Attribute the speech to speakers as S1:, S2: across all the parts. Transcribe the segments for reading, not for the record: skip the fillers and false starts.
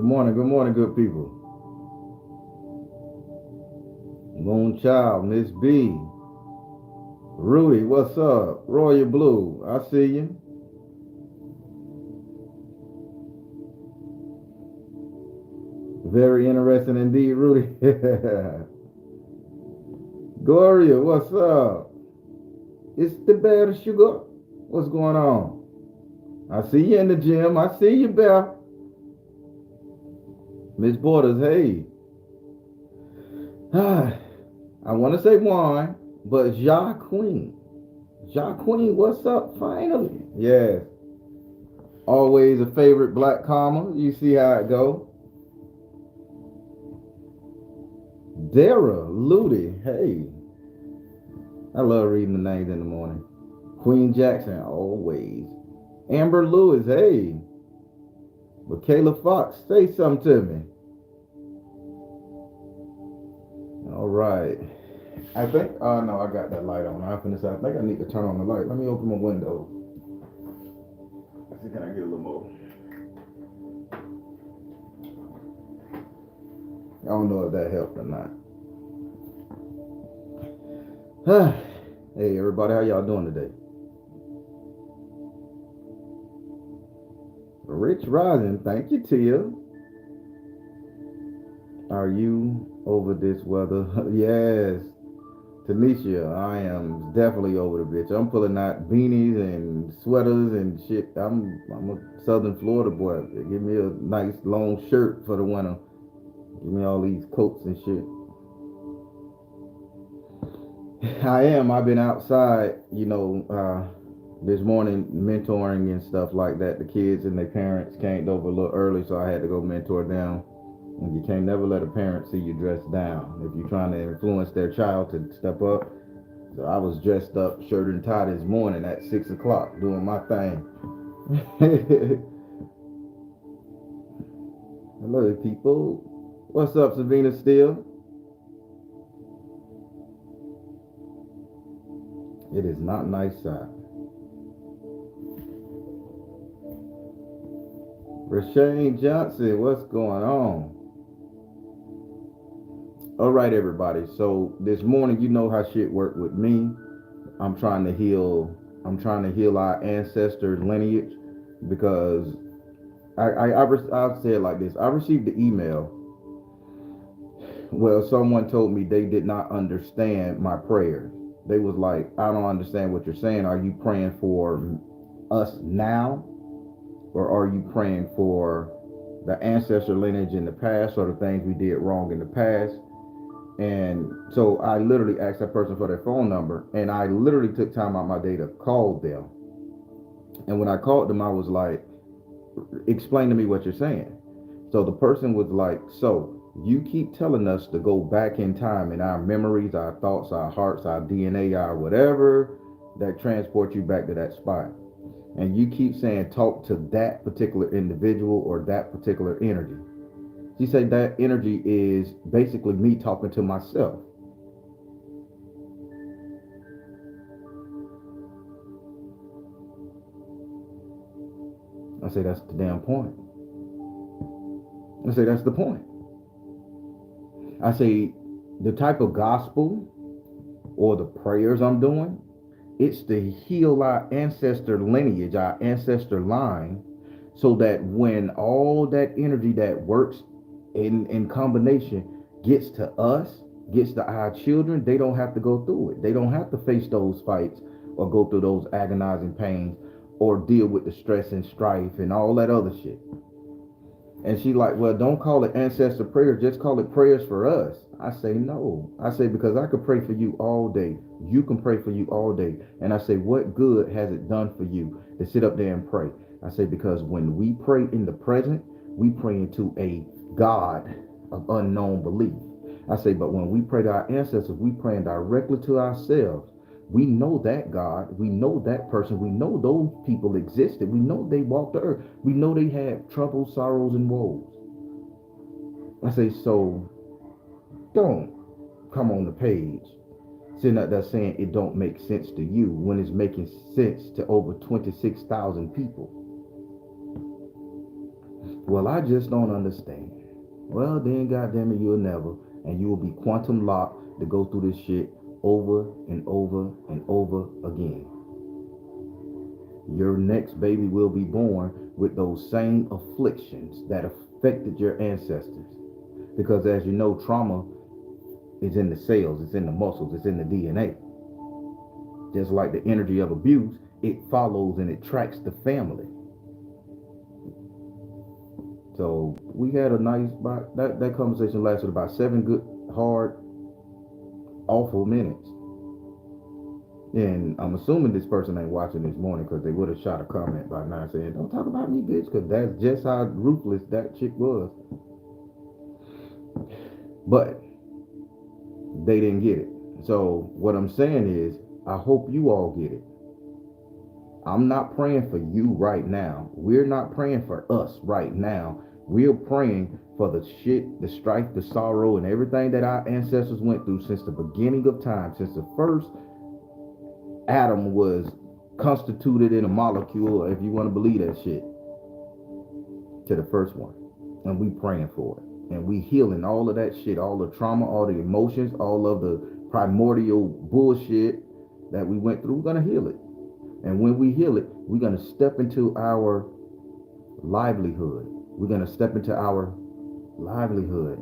S1: morning, good people. Moonchild, Miss B, Rudy, what's up? Royal Blue, I see you. Very interesting indeed, Rudy. Gloria, what's up? It's the bear sugar. What's going on? I see you in the gym. I see you, Bear. Miss Borders, hey. I want to say wine, but Ja Queen. Ja Queen, what's up? Finally. Yes. Always a favorite black comma. You see how it go. Dara, Ludy, hey. I love reading the names in the morning. Queen Jackson, always. Amber Lewis, hey. Michaela Fox, say something to me. All right. I think, no, I got that light on. I think I need to turn on the light. Let me open my window. Let's see, can I get a little more? I don't know if that helped or not. Hey, everybody, how y'all doing today? Rich Rising, thank you, Tia. Are you over this weather? Yes. Tanisha, I am definitely over the bitch. I'm pulling out beanies and sweaters and shit. I'm a Southern Florida boy. Give me a nice long shirt for the winter. Give me all these coats and shit. I am. I've been outside, this morning mentoring and stuff like that. The kids and their parents came over a little early, so I had to go mentor them. And you can't never let a parent see you dressed down if you're trying to influence their child to step up. So I was dressed up, shirt and tie this morning at 6 o'clock, doing my thing. Hello, people. What's up, Savina Steele? It is not nice out. Rashane Johnson, what's going on? All right, everybody. So this morning, you know how shit worked with me. I'm trying to heal our ancestor lineage because I'll say it like this. I received the email. Well, someone told me they did not understand my prayers. They was like, I don't understand what you're saying. Are you praying for us now? Or are you praying for the ancestor lineage in the past or the things we did wrong in the past? And so I literally asked that person for their phone number, and I literally took time out of my day to call them. And when I called them, I was like, explain to me what you're saying. So the person was like, so you keep telling us to go back in time in our memories, our thoughts, our hearts, our DNA, our whatever that transports you back to that spot. And you keep saying talk to that particular individual or that particular energy. She said that energy is basically me talking to myself. I say that's the damn point. I say that's the point. I say the type of gospel or the prayers I'm doing, it's to heal our ancestor lineage, our ancestor line, so that when all that energy that works in combination gets to us, gets to our children, they don't have to go through it. They don't have to face those fights or go through those agonizing pains or deal with the stress and strife and all that other shit. And she like, well, don't call it ancestor prayers, just call it prayers for us. I say no. I say because I could pray for you all day. You can pray for you all day. And I say, what good has it done for you to sit up there and pray? I say because when we pray in the present, we pray into a God of unknown belief. I say, but when we pray to our ancestors, we praying directly to ourselves. We know that God, we know that person, we know those people existed, we know they walked the earth, we know they had troubles, sorrows, and woes. I say, so don't come on the page sitting up there saying it don't make sense to you when it's making sense to over 26,000 people. Well, I just don't understand. Well, then, goddamn it, you'll never. And you will be quantum locked to go through this shit over and over and over again. Your next baby will be born with those same afflictions that affected your ancestors. Because as you know, trauma is in the cells, it's in the muscles, it's in the DNA. Just like the energy of abuse, it follows and it tracks the family. So we had a nice, that conversation lasted about 7 good, hard, awful minutes. And I'm assuming this person ain't watching this morning because they would have shot a comment by now saying, don't talk about me, bitch, because that's just how ruthless that chick was. But they didn't get it. So what I'm saying is, I hope you all get it. I'm not praying for you right now. We're not praying for us right now. We're praying for the shit, the strife, the sorrow, and everything that our ancestors went through since the beginning of time, since the first atom was constituted in a molecule, if you want to believe that shit, to the first one. And we praying for it. And we healing all of that shit, all the trauma, all the emotions, all of the primordial bullshit that we went through. We're going to heal it. And when we heal it, we're going to step into our livelihood. We're going to step into our livelihood.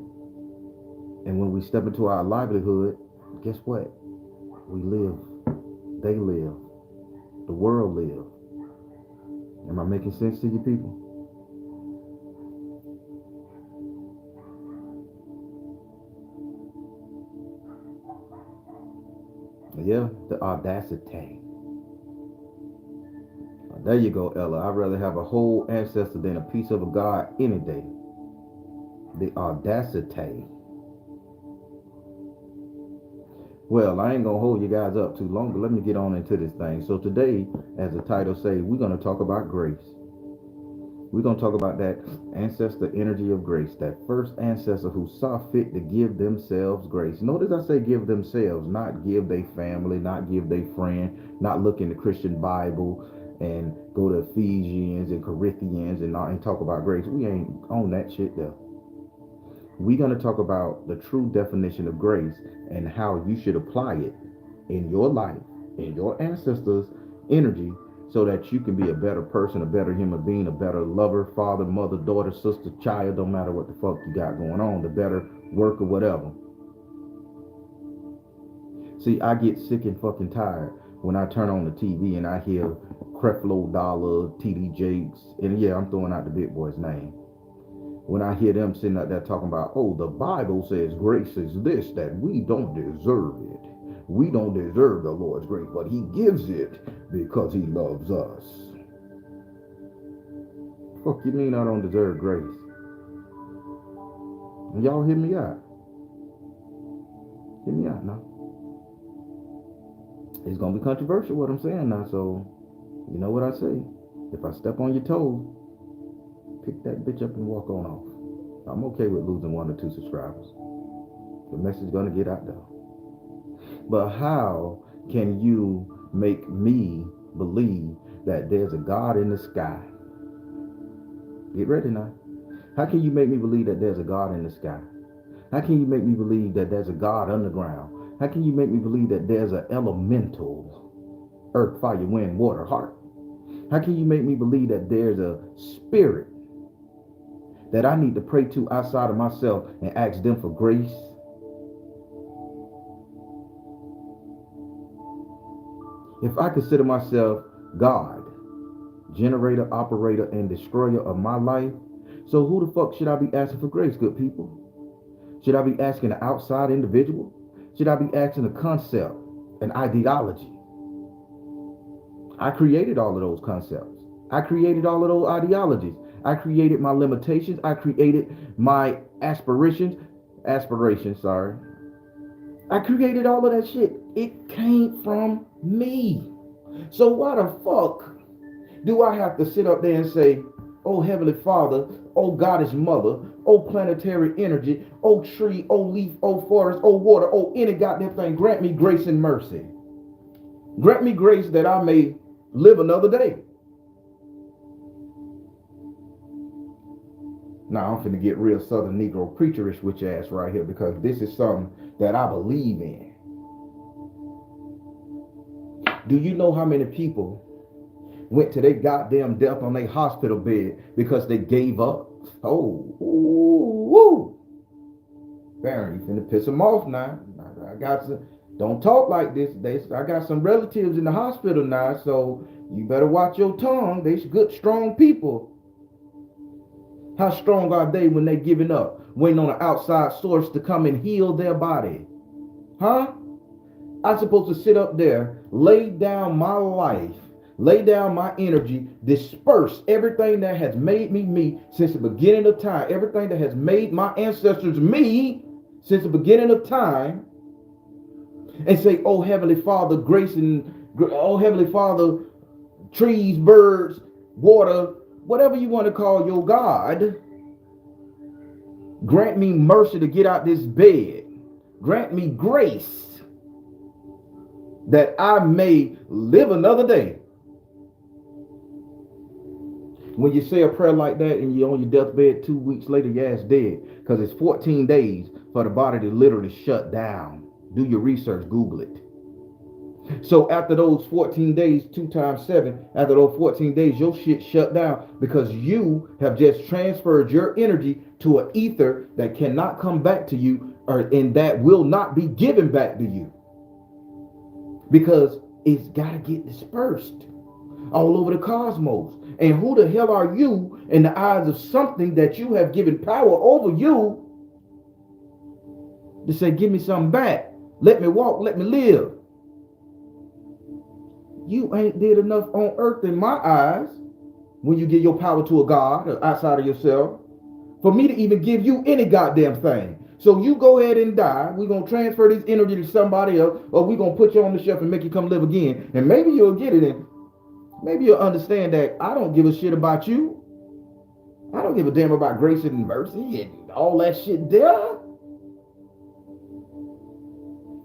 S1: And when we step into our livelihood, guess what? We live. They live. The world live. Am I making sense to you people? Yeah, the audacity. There you go, Ella. I'd rather have a whole ancestor than a piece of a god any day. The audacity. Well, I ain't gonna hold you guys up too long, but let me get on into this thing. So today, as the title says, we're gonna talk about grace. We're gonna talk about that ancestor energy of grace, that first ancestor who saw fit to give themselves grace. Notice I say give themselves, not give their family, not give their friend, not look in the Christian Bible and go to Ephesians and Corinthians and talk about grace. We ain't on that shit there. We're going to talk about the true definition of grace and how you should apply it in your life, in your ancestors' energy, so that you can be a better person, a better human being, a better lover, father, mother, daughter, sister, child, don't matter what the fuck you got going on, the better worker, whatever. See, I get sick and fucking tired when I turn on the TV and I hear Creflo Dollar, TD Jakes, and yeah, I'm throwing out the big boy's name. When I hear them sitting out there talking about, oh, the Bible says grace is this, that we don't deserve it. We don't deserve the Lord's grace, but he gives it because he loves us. Fuck you mean I don't deserve grace? And y'all hear me out. Hear me out now. It's going to be controversial what I'm saying now, so you know what I say. If I step on your toes, pick that bitch up and walk on off. I'm okay with losing 1 or 2 subscribers. The message is going to get out there. But how can you make me believe that there's a God in the sky? Get ready now. How can you make me believe that there's a God in the sky? How can you make me believe that there's a God underground? How can you make me believe that there's an elemental, earth, fire, wind, water, heart? How can you make me believe that there's a spirit that I need to pray to outside of myself and ask them for grace? If I consider myself God, generator, operator, and destroyer of my life, so who the fuck should I be asking for grace, good people? Should I be asking an outside individual? Should I be asking a concept, an ideology? I created all of those concepts. I created all of those ideologies. I created my limitations. I created my aspirations. I created all of that shit. It came from me. So why the fuck do I have to sit up there and say, oh Heavenly Father, oh Goddess Mother, oh planetary energy, oh tree, oh leaf, oh forest, oh water, oh any goddamn thing, grant me grace and mercy. Grant me grace that I may live another day. Now I'm finna get real Southern Negro preacherish with your ass right here, because this is something that I believe in. Do you know how many people went to their goddamn death on their hospital bed because they gave up? Oh, woo. Baron, you finna piss them off now. I got some, don't talk like this. I got some relatives in the hospital now, so you better watch your tongue. They's good, strong people. How strong are they when they giving up, waiting on an outside source to come and heal their body? Huh? I'm supposed to sit up there, lay down my life, lay down my energy, disperse everything that has made me me since the beginning of time, everything that has made my ancestors me since the beginning of time, and say, oh, Heavenly Father, grace and, oh, Heavenly Father, trees, birds, water, whatever you want to call your God, grant me mercy to get out this bed. Grant me grace that I may live another day. When you say a prayer like that and you're on your deathbed 2 weeks later, your ass dead. Because it's 14 days for the body to literally shut down. Do your research, Google it. So after those 14 days, 2 times 7, after those 14 days, your shit shut down because you have just transferred your energy to an ether that cannot come back to you, and that will not be given back to you. Because it's got to get dispersed all over the cosmos. And who the hell are you in the eyes of something that you have given power over you to say, give me something back. Let me walk, let me live. You ain't did enough on earth in my eyes when you give your power to a God outside of yourself for me to even give you any goddamn thing. So you go ahead and die. We're going to transfer this energy to somebody else, or we're going to put you on the shelf and make you come live again. And maybe you'll get it, and maybe you'll understand that I don't give a shit about you. I don't give a damn about grace and mercy and all that shit there.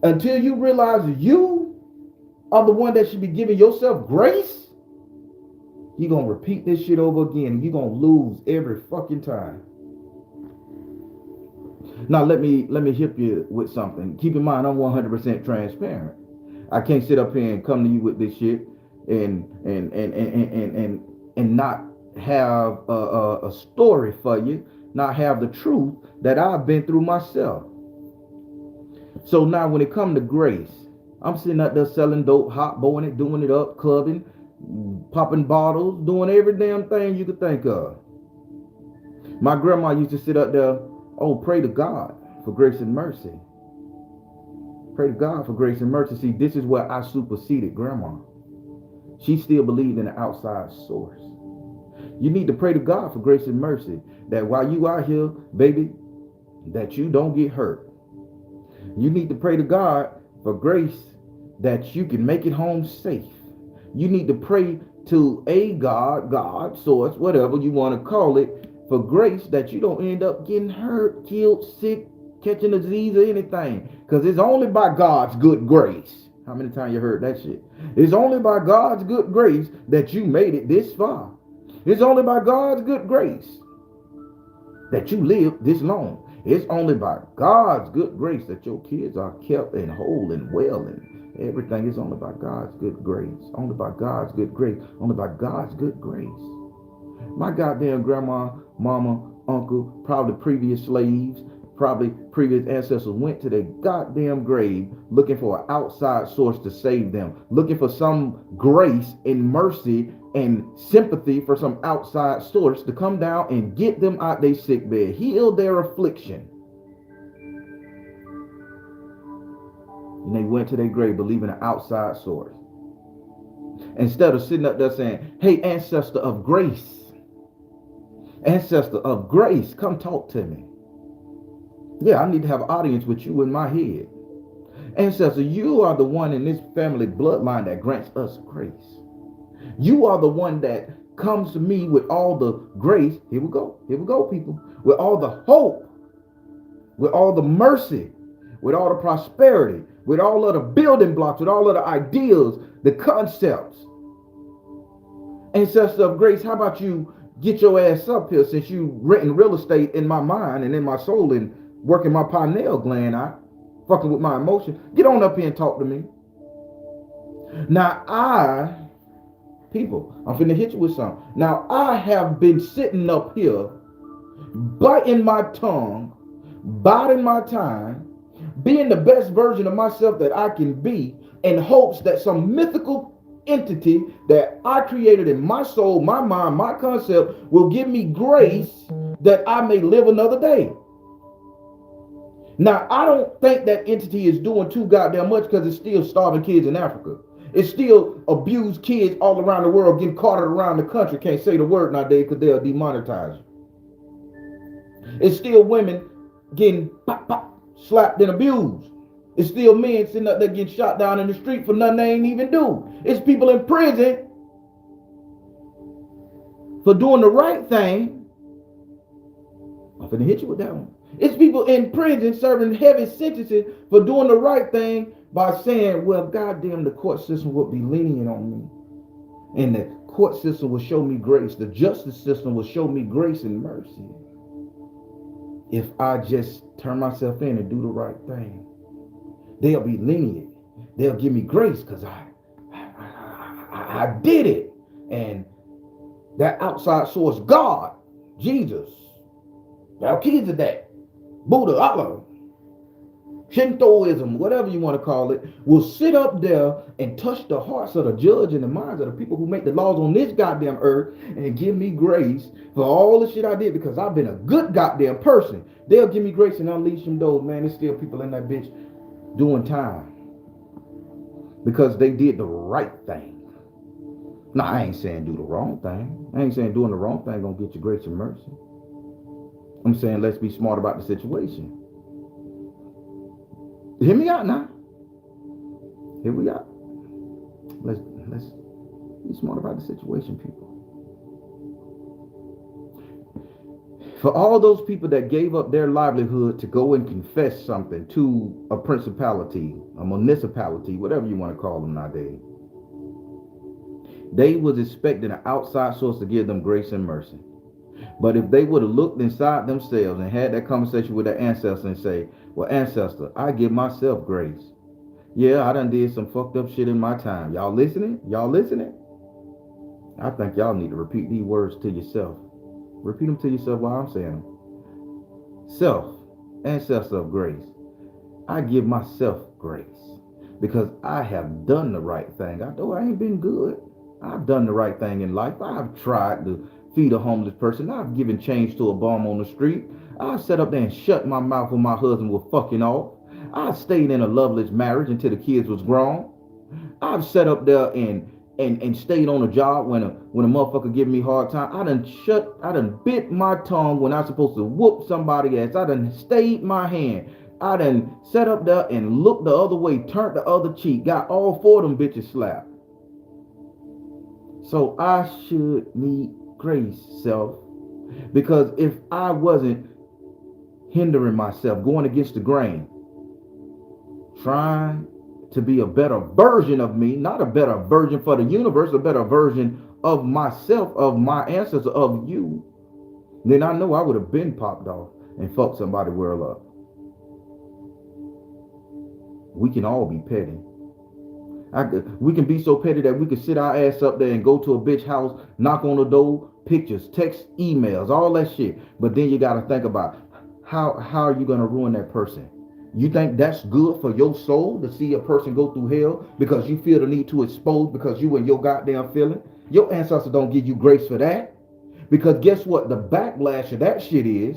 S1: Until you realize you are the one that should be giving yourself grace, you're going to repeat this shit over again, and you're going to lose every fucking time. Now, let me hit you with something. Keep in mind, I'm 100% transparent. I can't sit up here and come to you with this shit and not have a story for you, not have the truth that I've been through myself. So now when it comes to grace, I'm sitting out there selling dope, hot boying it, doing it up, clubbing, popping bottles, doing every damn thing you could think of. My grandma used to sit up there, oh, pray to God for grace and mercy. Pray to God for grace and mercy. See, this is where I superseded grandma. She still believed in an outside source. You need to pray to God for grace and mercy, that while you out here, baby, that you don't get hurt. You need to pray to God for grace that you can make it home safe. You need to pray to a God, source, whatever you want to call it, for grace that you don't end up getting hurt, killed, sick, catching a disease or anything. Because it's only by God's good grace. How many times you heard that shit? It's only by God's good grace that you made it this far. It's only by God's good grace that you lived this long. It's only by God's good grace that your kids are kept and whole and well, and everything is only by God's good grace. Only by God's good grace. Only by God's good grace. My goddamn grandma, mama, uncle, probably previous slaves, probably previous ancestors went to their goddamn grave looking for an outside source to save them, looking for some grace and mercy and sympathy for some outside source to come down and get them out their sick bed, heal their affliction. And they went to their grave believing an outside source. Instead of sitting up there saying, hey, ancestor of grace, come talk to me. Yeah, I need to have an audience with you in my head. Ancestor, you are the one in this family bloodline that grants us grace. You are the one that comes to me with all the grace. Here we go, people. With all the hope, with all the mercy, with all the prosperity, with all of the building blocks, with all of the ideals, the concepts. Ancestor of grace, how about you get your ass up here since you renting real estate in my mind and in my soul and working my pineal gland out, fucking with my emotions. Get on up here and talk to me. Now people, I'm finna hit you with something. Now I have been sitting up here, biting my tongue, biding my time, being the best version of myself that I can be, in hopes that some mythical entity that I created in my soul, my mind, my concept will give me grace that I may live another day. Now, I don't think that entity is doing too goddamn much because it's still starving kids in Africa. It's still abused kids all around the world getting carted around the country. Can't say the word nowadays because they'll demonetize you. It's still women getting pop, pop, slapped and abused. It's still men sitting up there getting shot down in the street for nothing they ain't even do. It's people in prison for doing the right thing. I'm finna hit you with that one. It's people in prison serving heavy sentences for doing the right thing by saying, well, goddamn, the court system would be lenient on me. And the court system will show me grace. The justice system will show me grace and mercy if I just turn myself in and do the right thing. They'll be lenient. They'll give me grace because I did it. And that outside source, God, Jesus, Melchizedek, Buddha, Allah, Shintoism, whatever you want to call it, will sit up there and touch the hearts of the judge and the minds of the people who make the laws on this goddamn earth and give me grace for all the shit I did because I've been a good goddamn person. They'll give me grace and unleash them those, man. There's still people in that bitch doing time because they did the right thing. Now, I ain't saying do the wrong thing. I ain't saying doing the wrong thing gonna get you grace and mercy. I'm saying let's be smart about the situation. Hear me out now. Here we are. Let's be smart about the situation, people. For all those people that gave up their livelihood to go and confess something to a principality, a municipality, whatever you want to call them nowadays, they was expecting an outside source to give them grace and mercy. But if they would have looked inside themselves and had that conversation with their ancestor and say, well, ancestor, I give myself grace. Yeah, I done did some fucked up shit in my time. Y'all listening? Y'all listening? I think y'all need to repeat these words to yourself. Repeat them to yourself while I'm saying them. Self, ancestor of grace. I give myself grace because I have done the right thing. Although I ain't been good, I've done the right thing in life. I've tried to feed a homeless person. I've given change to a bum on the street. I've sat up there and shut my mouth when my husband was fucking off. I stayed in a loveless marriage until the kids was grown. I've sat up there and stayed on a job when a motherfucker give me a hard time. I done bit my tongue when I was supposed to whoop somebody ass. I done stayed my hand. I done sat up there and looked the other way, turned the other cheek, got all four of them bitches slapped. So I should need grace, self, because if I wasn't hindering myself, going against the grain, trying to be a better version of me, not a better version for the universe, a better version of myself, of my ancestor, of you, then I know I would have been popped off and fucked somebody's world up. We can all be petty. We can be so petty that we can sit our ass up there and go to a bitch house, knock on the door, pictures, text, emails, all that shit. But then you got to think about how are you going to ruin that person? You think that's good for your soul to see a person go through hell because you feel the need to expose because you and your goddamn feeling? Your ancestors don't give you grace for that. Because guess what? The backlash of that shit is,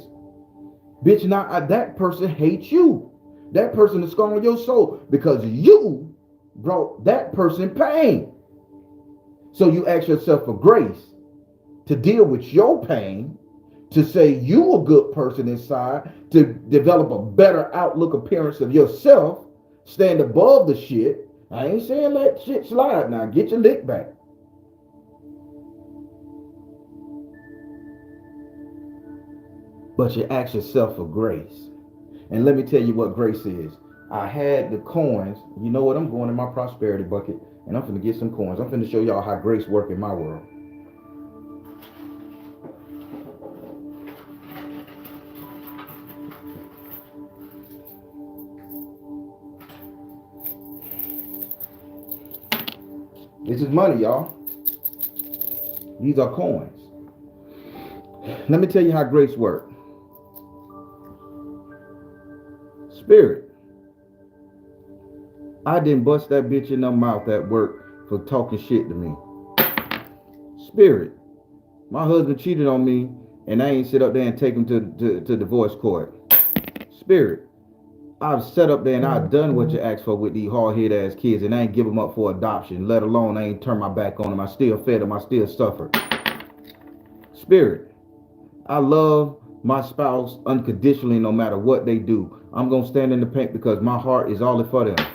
S1: bitch, now that person hates you. That person is scarring your soul because you brought that person pain. So you ask yourself for grace to deal with your pain, to say you a good person inside, to develop a better outlook appearance of yourself, stand above the shit. I ain't saying let shit slide now. Get your lick back. But you ask yourself for grace. And let me tell you what grace is. I had the coins. You know what? I'm going in my prosperity bucket and I'm finna get some coins. I'm finna show y'all how grace work in my world. This is money, y'all. These are coins. Let me tell you how grace works. Spirit, I didn't bust that bitch in her mouth at work for talking shit to me. Spirit, my husband cheated on me and I ain't sit up there and take him to divorce court. Spirit, I've sat up there and I've done what you asked for with these hard-headed ass kids and I ain't give them up for adoption, let alone I ain't turned my back on them. I still fed them, I still suffered. Spirit, I love my spouse unconditionally no matter what they do. I'm going to stand in the paint because my heart is all for them.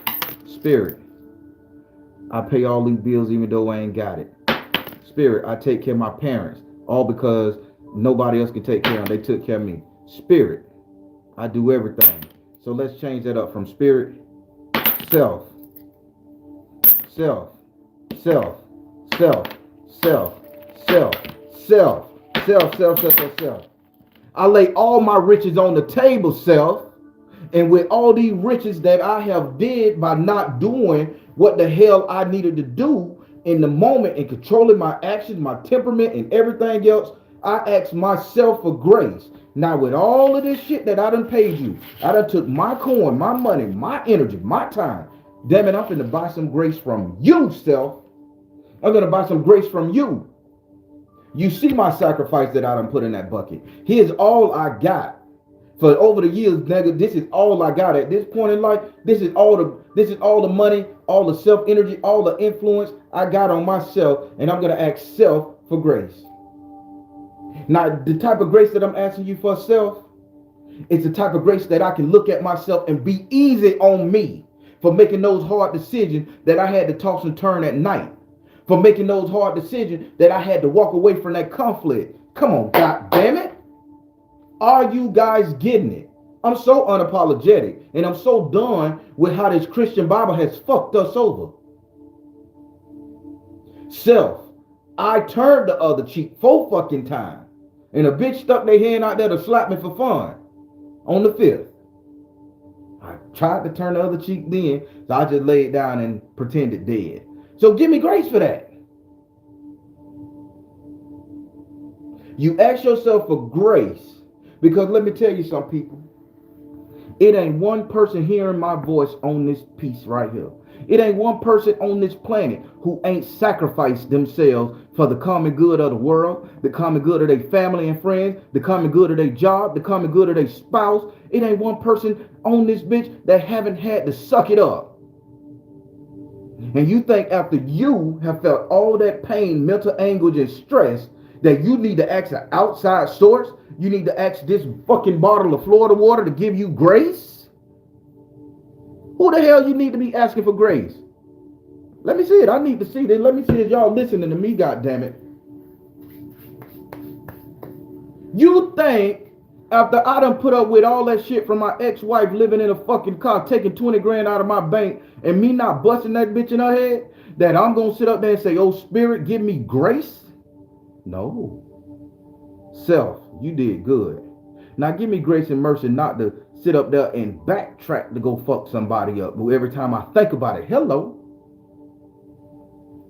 S1: Spirit, I pay all these bills even though I ain't got it. Spirit, I take care of my parents, all because nobody else can take care of them. They took care of me. Spirit, I do everything. So let's change that up from spirit, self, self, self, self, self, self, self, self, self, self, self, self. I lay all my riches on the table, self. And with all these riches that I have did by not doing what the hell I needed to do in the moment and controlling my actions, my temperament, and everything else, I ask myself for grace. Now, with all of this shit that I done paid you, I done took my coin, my money, my energy, my time. Damn it, I'm finna buy some grace from you, self. I'm gonna buy some grace from you. You see my sacrifice that I done put in that bucket. Here's all I got. For over the years, nigga, this is all I got at this point in life. This is all the money, all the self-energy, all the influence I got on myself, and I'm gonna ask self for grace. Now, the type of grace that I'm asking you for, self, it's the type of grace that I can look at myself and be easy on me for making those hard decisions that I had to toss and turn at night. For making those hard decisions that I had to walk away from that conflict. Come on, God damn it. Are you guys getting it? I'm so unapologetic and I'm so done with how this Christian Bible has fucked us over. Self, I turned the other cheek 4 fucking times. And a bitch stuck their hand out there to slap me for fun. On the 5th. I tried to turn the other cheek then, so I just laid down and pretended dead. So give me grace for that. You ask yourself for grace. Because let me tell you some people, it ain't one person hearing my voice on this piece right here. It ain't one person on this planet who ain't sacrificed themselves for the common good of the world, the common good of their family and friends, the common good of their job, the common good of their spouse. It ain't one person on this bitch that haven't had to suck it up. And you think after you have felt all that pain, mental anguish, and stress, that you need to ask an outside source? You need to ask this fucking bottle of Florida water to give you grace? Who the hell you need to be asking for grace? Let me see it. I need to see it. Let me see it. Y'all listening to me, goddammit. You think after I done put up with all that shit from my ex-wife living in a fucking car, taking 20 grand out of my bank, and me not busting that bitch in her head, that I'm gonna sit up there and say, oh, Spirit, give me grace? No. Self, you did good. Now give me grace and mercy not to sit up there and backtrack to go fuck somebody up. But every time I think about it, hello.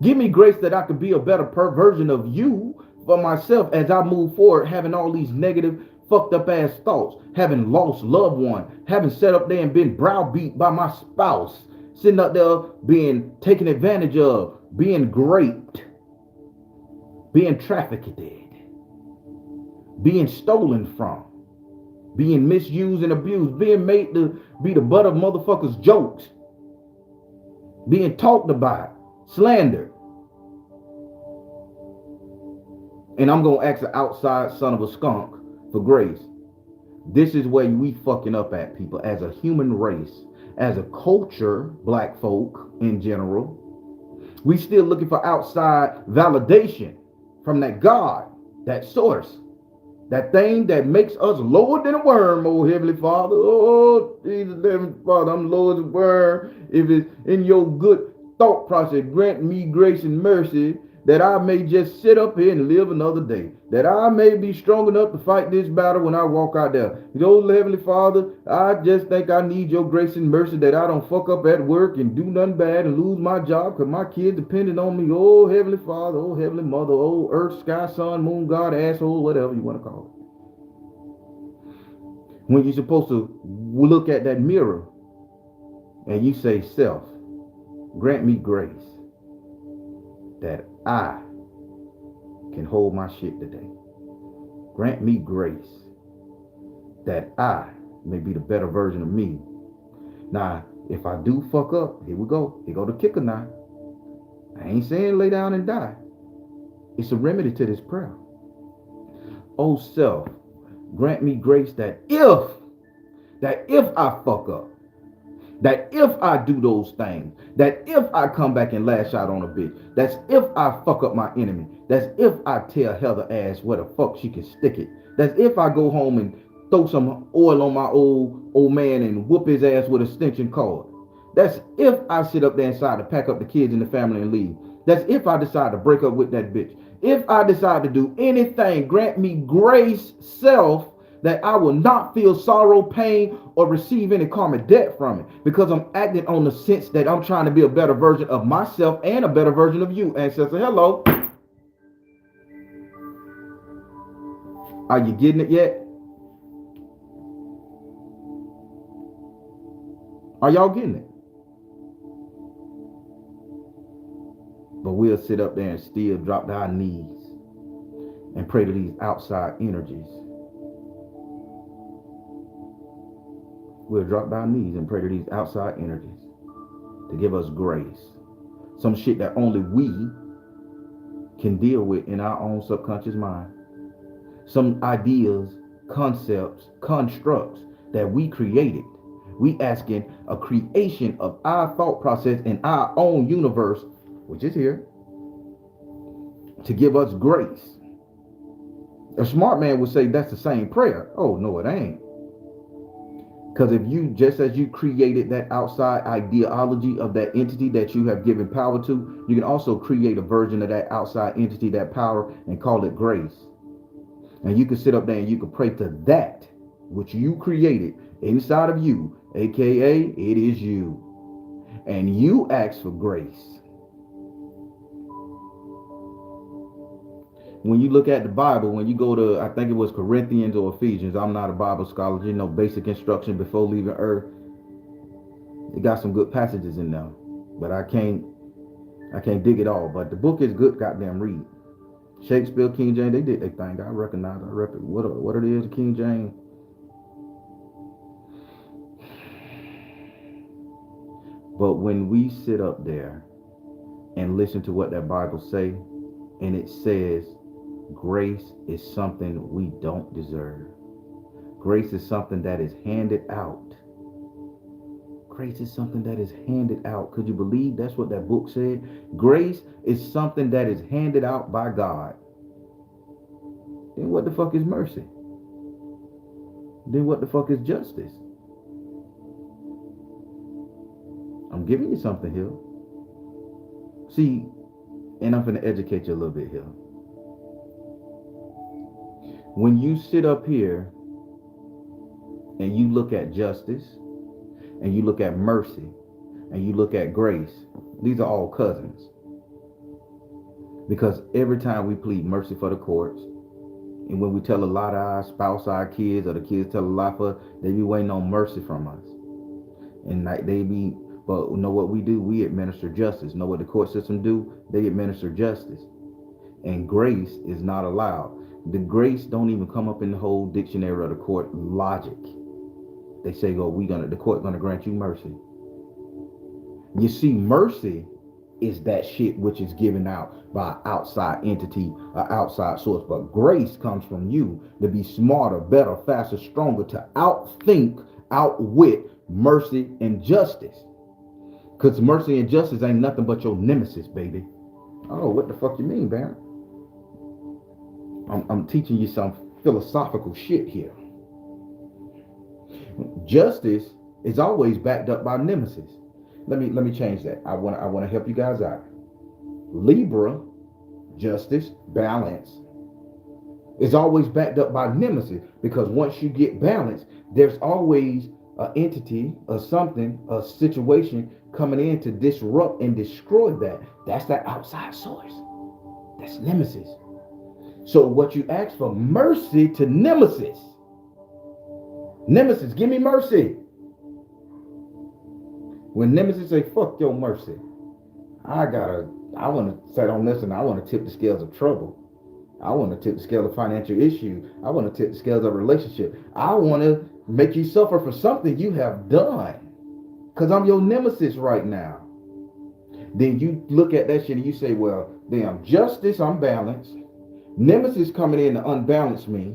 S1: Give me grace that I could be a better version of you for myself as I move forward, having all these negative, fucked up ass thoughts, having lost loved one, having sat up there and been browbeat by my spouse, sitting up there being taken advantage of, being raped, being trafficked, being stolen from, being misused and abused, being made to be the butt of motherfuckers' jokes, being talked about, slandered. And I'm going to ask an outside son of a skunk for grace. This is where we fucking up at, people, as a human race, as a culture, black folk in general. We still looking for outside validation from that God, that source. That thing that makes us lower than a worm, oh Heavenly Father. Oh, Jesus, Heavenly Father, I'm lower than a worm. If it's in your good thought process, grant me grace and mercy that I may just sit up here and live another day, that I may be strong enough to fight this battle when I walk out there. Oh, Heavenly Father, I just think I need your grace and mercy that I don't fuck up at work and do nothing bad and lose my job because my kids depending on me. Oh, Heavenly Father, oh, Heavenly Mother, oh, earth, sky, sun, moon, God, asshole, whatever you want to call it. When you're supposed to look at that mirror and you say, self, grant me grace that I can hold my shit today. Grant me grace that I may be the better version of me. Now, if I do fuck up, here we go. Here go the kicker now. I ain't saying lay down and die. It's a remedy to this prayer. Oh self, grant me grace that if I fuck up, that if I do those things, that if I come back and lash out on a bitch, that's if I fuck up my enemy, that's if I tell Heather ass where the fuck she can stick it, that's if I go home and throw some oil on my old man and whoop his ass with a extension cord. That's if I sit up there and decide to pack up the kids and the family and leave. That's if I decide to break up with that bitch. If I decide to do anything, grant me grace, self, that I will not feel sorrow, pain, or receive any karmic debt from it, because I'm acting on the sense that I'm trying to be a better version of myself and a better version of you, ancestor. Hello. Are you getting it yet? Are y'all getting it? But we'll sit up there and still drop to our knees and pray to these outside energies. We'll drop our knees and pray to these outside energies to give us grace. Some shit that only we can deal with in our own subconscious mind. Some ideas, concepts, constructs that we created. We asking a creation of our thought process in our own universe, which is here, to give us grace. A smart man would say that's the same prayer. Oh, no, it ain't. Because if you, just as you created that outside ideology of that entity that you have given power to, you can also create a version of that outside entity, that power, and call it grace. And you can sit up there and you can pray to that which you created inside of you, aka it is you. And you ask for grace. When you look at the Bible, when you go to, I think it was Corinthians or Ephesians, I'm not a Bible scholar, you know, basic instruction before leaving earth. It got some good passages in there, but I can't dig it all. But the book is good, goddamn read. Shakespeare, King James, they did their thing. I recognize, what it is, King James. But when we sit up there and listen to what that Bible say, and it says, grace is something we don't deserve. Grace is something that is handed out. Grace is something that is handed out. Could you believe that's what that book said? Grace is something that is handed out by God. Then what the fuck is mercy? Then what the fuck is justice? I'm giving you something here. See, and I'm going to educate you a little bit here. When you sit up here and you look at justice, and you look at mercy, and you look at grace, these are all cousins. Because every time we plead mercy for the courts, and when we tell a lie to our spouse, our kids, or the kids tell a lie for us, they be waiting on mercy from us. And like they be, but you know what we do? We administer justice. Know what the court system do? They administer justice. And grace is not allowed. The grace don't even come up in the whole dictionary of the court logic. They say, oh, the court gonna grant you mercy. You see, mercy is that shit which is given out by an outside entity, an outside source. But grace comes from you to be smarter, better, faster, stronger, to outthink, outwit mercy and justice. Because mercy and justice ain't nothing but your nemesis, baby. Oh, what the fuck you mean, Baron? I'm teaching you some philosophical shit here. Justice is always backed up by nemesis. Let me change that. I want to help you guys out. Libra justice, balance. It's always backed up by nemesis, because once you get balance, there's always an entity or something, a situation coming in to disrupt and destroy that. That's that outside source. That's nemesis. So what you ask for mercy to nemesis. Nemesis, give me mercy. When nemesis say, fuck your mercy, I want to say, don't listen, I want to tip the scales of trouble. I want to tip the scale of financial issue. I want to tip the scales of relationship. I want to make you suffer for something you have done, because I'm your nemesis right now. Then you look at that shit and you say, well, damn, justice, I'm balanced. Nemesis coming in to unbalance me.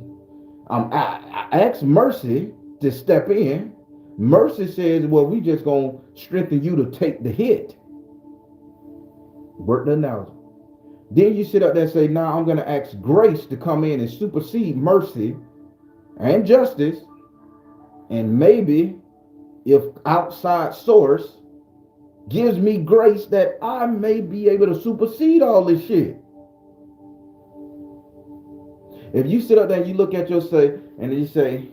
S1: I ask mercy to step in. Mercy says, well, we just gonna strengthen you to take the hit. Work the analogy. Then you sit up there and say, nah, I'm gonna ask grace to come in and supersede mercy and justice. And maybe if outside source gives me grace, that I may be able to supersede all this shit. If you sit up there and you look at yourself and you say,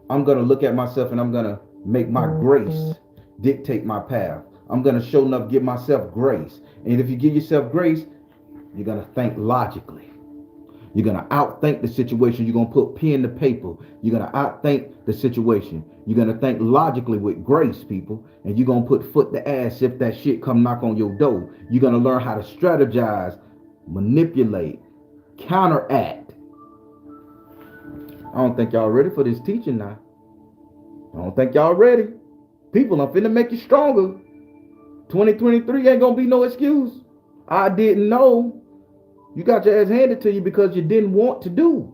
S1: I'm going to look at myself and I'm going to make my grace dictate my path. I'm going to show enough, give myself grace. And if you give yourself grace, you're going to think logically. You're going to outthink the situation. You're going to put pen to paper. You're going to outthink the situation. You're going to think logically with grace, people. And you're going to put foot to ass if that shit come knock on your door. You're going to learn how to strategize, manipulate, counteract. I don't think y'all ready for this teaching now. I don't think y'all ready. People, I'm finna make you stronger. 2023 ain't gonna be no excuse. I didn't know. You got your ass handed to you because you didn't want to do.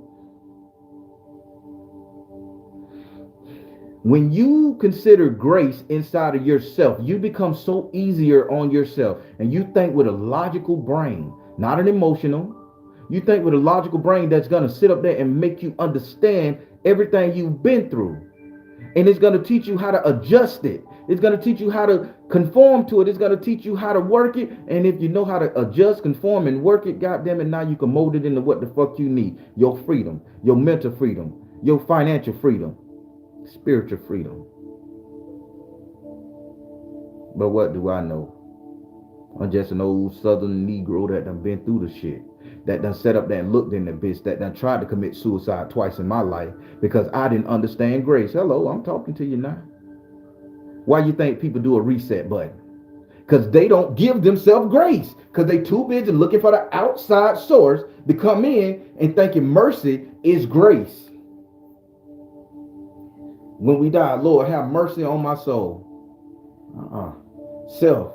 S1: When you consider grace inside of yourself, you become so easier on yourself. And you think with a logical brain, not an emotional. You think with a logical brain that's going to sit up there and make you understand everything you've been through. And it's going to teach you how to adjust it. It's going to teach you how to conform to it. It's going to teach you how to work it. And if you know how to adjust, conform, and work it, goddamn it, now you can mold it into what the fuck you need. Your freedom, your mental freedom, your financial freedom, spiritual freedom. But what do I know? I'm just an old southern Negro that done been through the shit. That done set up there and looked in the bitch. That done tried to commit suicide twice in my life because I didn't understand grace. Hello, I'm talking to you now. Why you think people do a reset button? Because they don't give themselves grace. Because they too busy looking for the outside source to come in and thinking mercy is grace. When we die, Lord, have mercy on my soul. Self.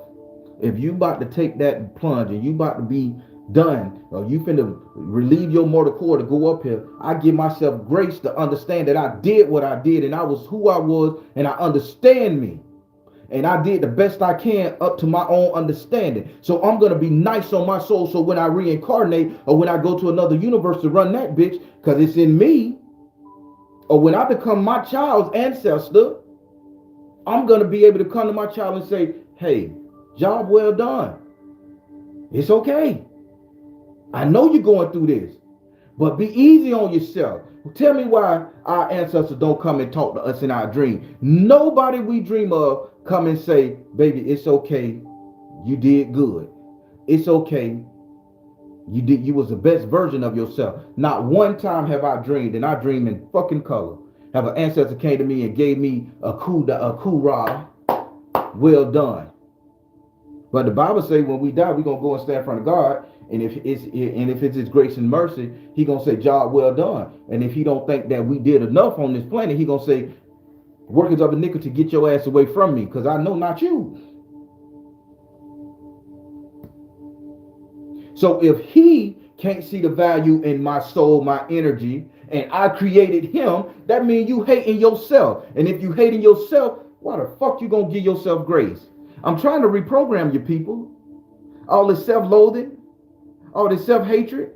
S1: If you about to take that plunge and you about to be done, or you finna relieve your mortal core to go up here, I give myself grace to understand that I did what I did and I was who I was and I understand me. And I did the best I can up to my own understanding. So I'm going to be nice on my soul. So when I reincarnate or when I go to another universe to run that bitch, because it's in me, or when I become my child's ancestor, I'm going to be able to come to my child and say, hey, job well done. It's okay. I know you're going through this, but be easy on yourself. Tell me why our ancestors don't come and talk to us in our dream. Nobody we dream of come and say, baby, it's okay. You did good. It's okay. You was the best version of yourself. Not one time have I dreamed, and I dream in fucking color. Have an ancestor came to me and gave me a hoorah, well done. But the Bible says when we die, we're gonna go and stand in front of God. And if it's his grace and mercy, he gonna say, job well done. And if he don't think that we did enough on this planet, he gonna say, workers of iniquity, get your ass away from me, because I know not you. So if he can't see the value in my soul, my energy, and I created him, that means you hating yourself. And if you hating yourself, why the fuck you gonna give yourself grace? I'm trying to reprogram you people. All this self-loathing, all this self-hatred.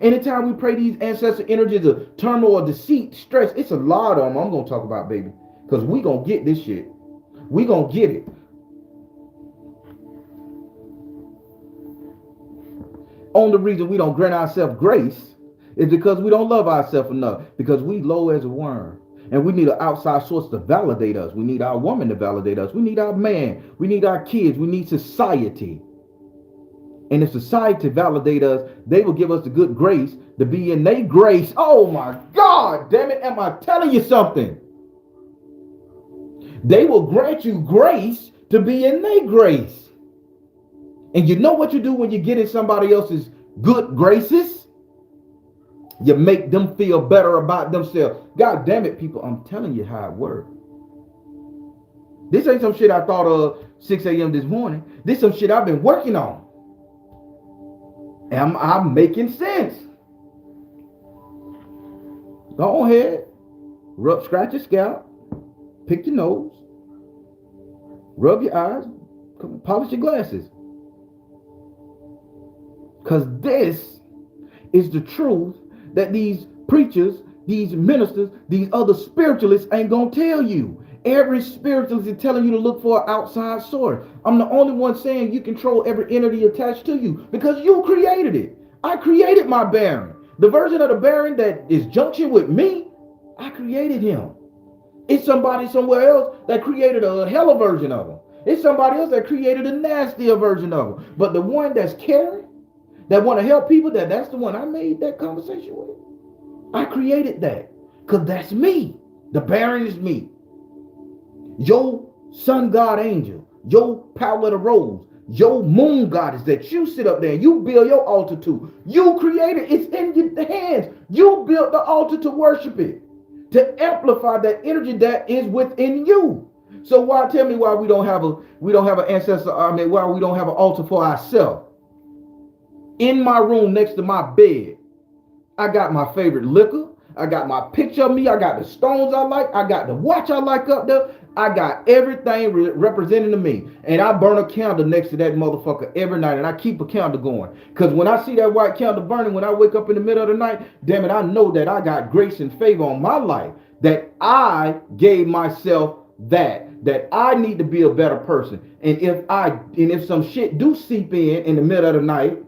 S1: Anytime we pray these ancestor energies of turmoil, deceit, stress, it's a lot of them I'm going to talk about, baby. Because we going to get this shit. We going to get it. Only reason we don't grant ourselves grace is because we don't love ourselves enough. Because we low as a worm. And we need an outside source to validate us. We need our woman to validate us. We need our man. We need our kids. We need society. And if society validate us, they will give us the good grace to be in their grace. Oh my God, damn it. Am I telling you something? They will grant you grace to be in their grace. And you know what you do when you get in somebody else's good graces? You make them feel better about themselves. God damn it, people. I'm telling you how it works. This ain't some shit I thought of 6 a.m. this morning. This some shit I've been working on. And I'm making sense. Go ahead. Scratch your scalp. Pick your nose. Rub your eyes. Polish your glasses. Because this is the truth that these preachers, these ministers, these other spiritualists ain't gonna tell you. Every spiritualist is telling you to look for an outside source. I'm the only one saying you control every entity attached to you because you created it. I created my Baron. The version of the Baron that is junction with me, I created him. It's somebody somewhere else that created a hella version of him. It's somebody else that created a nastier version of him. But the one that's caring, that want to help people, that's the one I made that conversation with. I created that because that's me. The Baron is me. Your sun god angel, your power of the rose, your moon goddess that you sit up there and you build your altar to. You created, it's in your hands. You built the altar to worship it, to amplify that energy that is within you. So why tell me why we don't have an ancestor? Why we don't have an altar for ourselves? In my room next to my bed, I got my favorite liquor. I got my picture of me. I got the stones I like. I got the watch I like up there. I got everything representing to me. And I burn a candle next to that motherfucker every night. And I keep a candle going. Because when I see that white candle burning, when I wake up in the middle of the night, damn it, I know that I got grace and favor on my life. That I gave myself that I need to be a better person. And if some shit do seep in the middle of the night,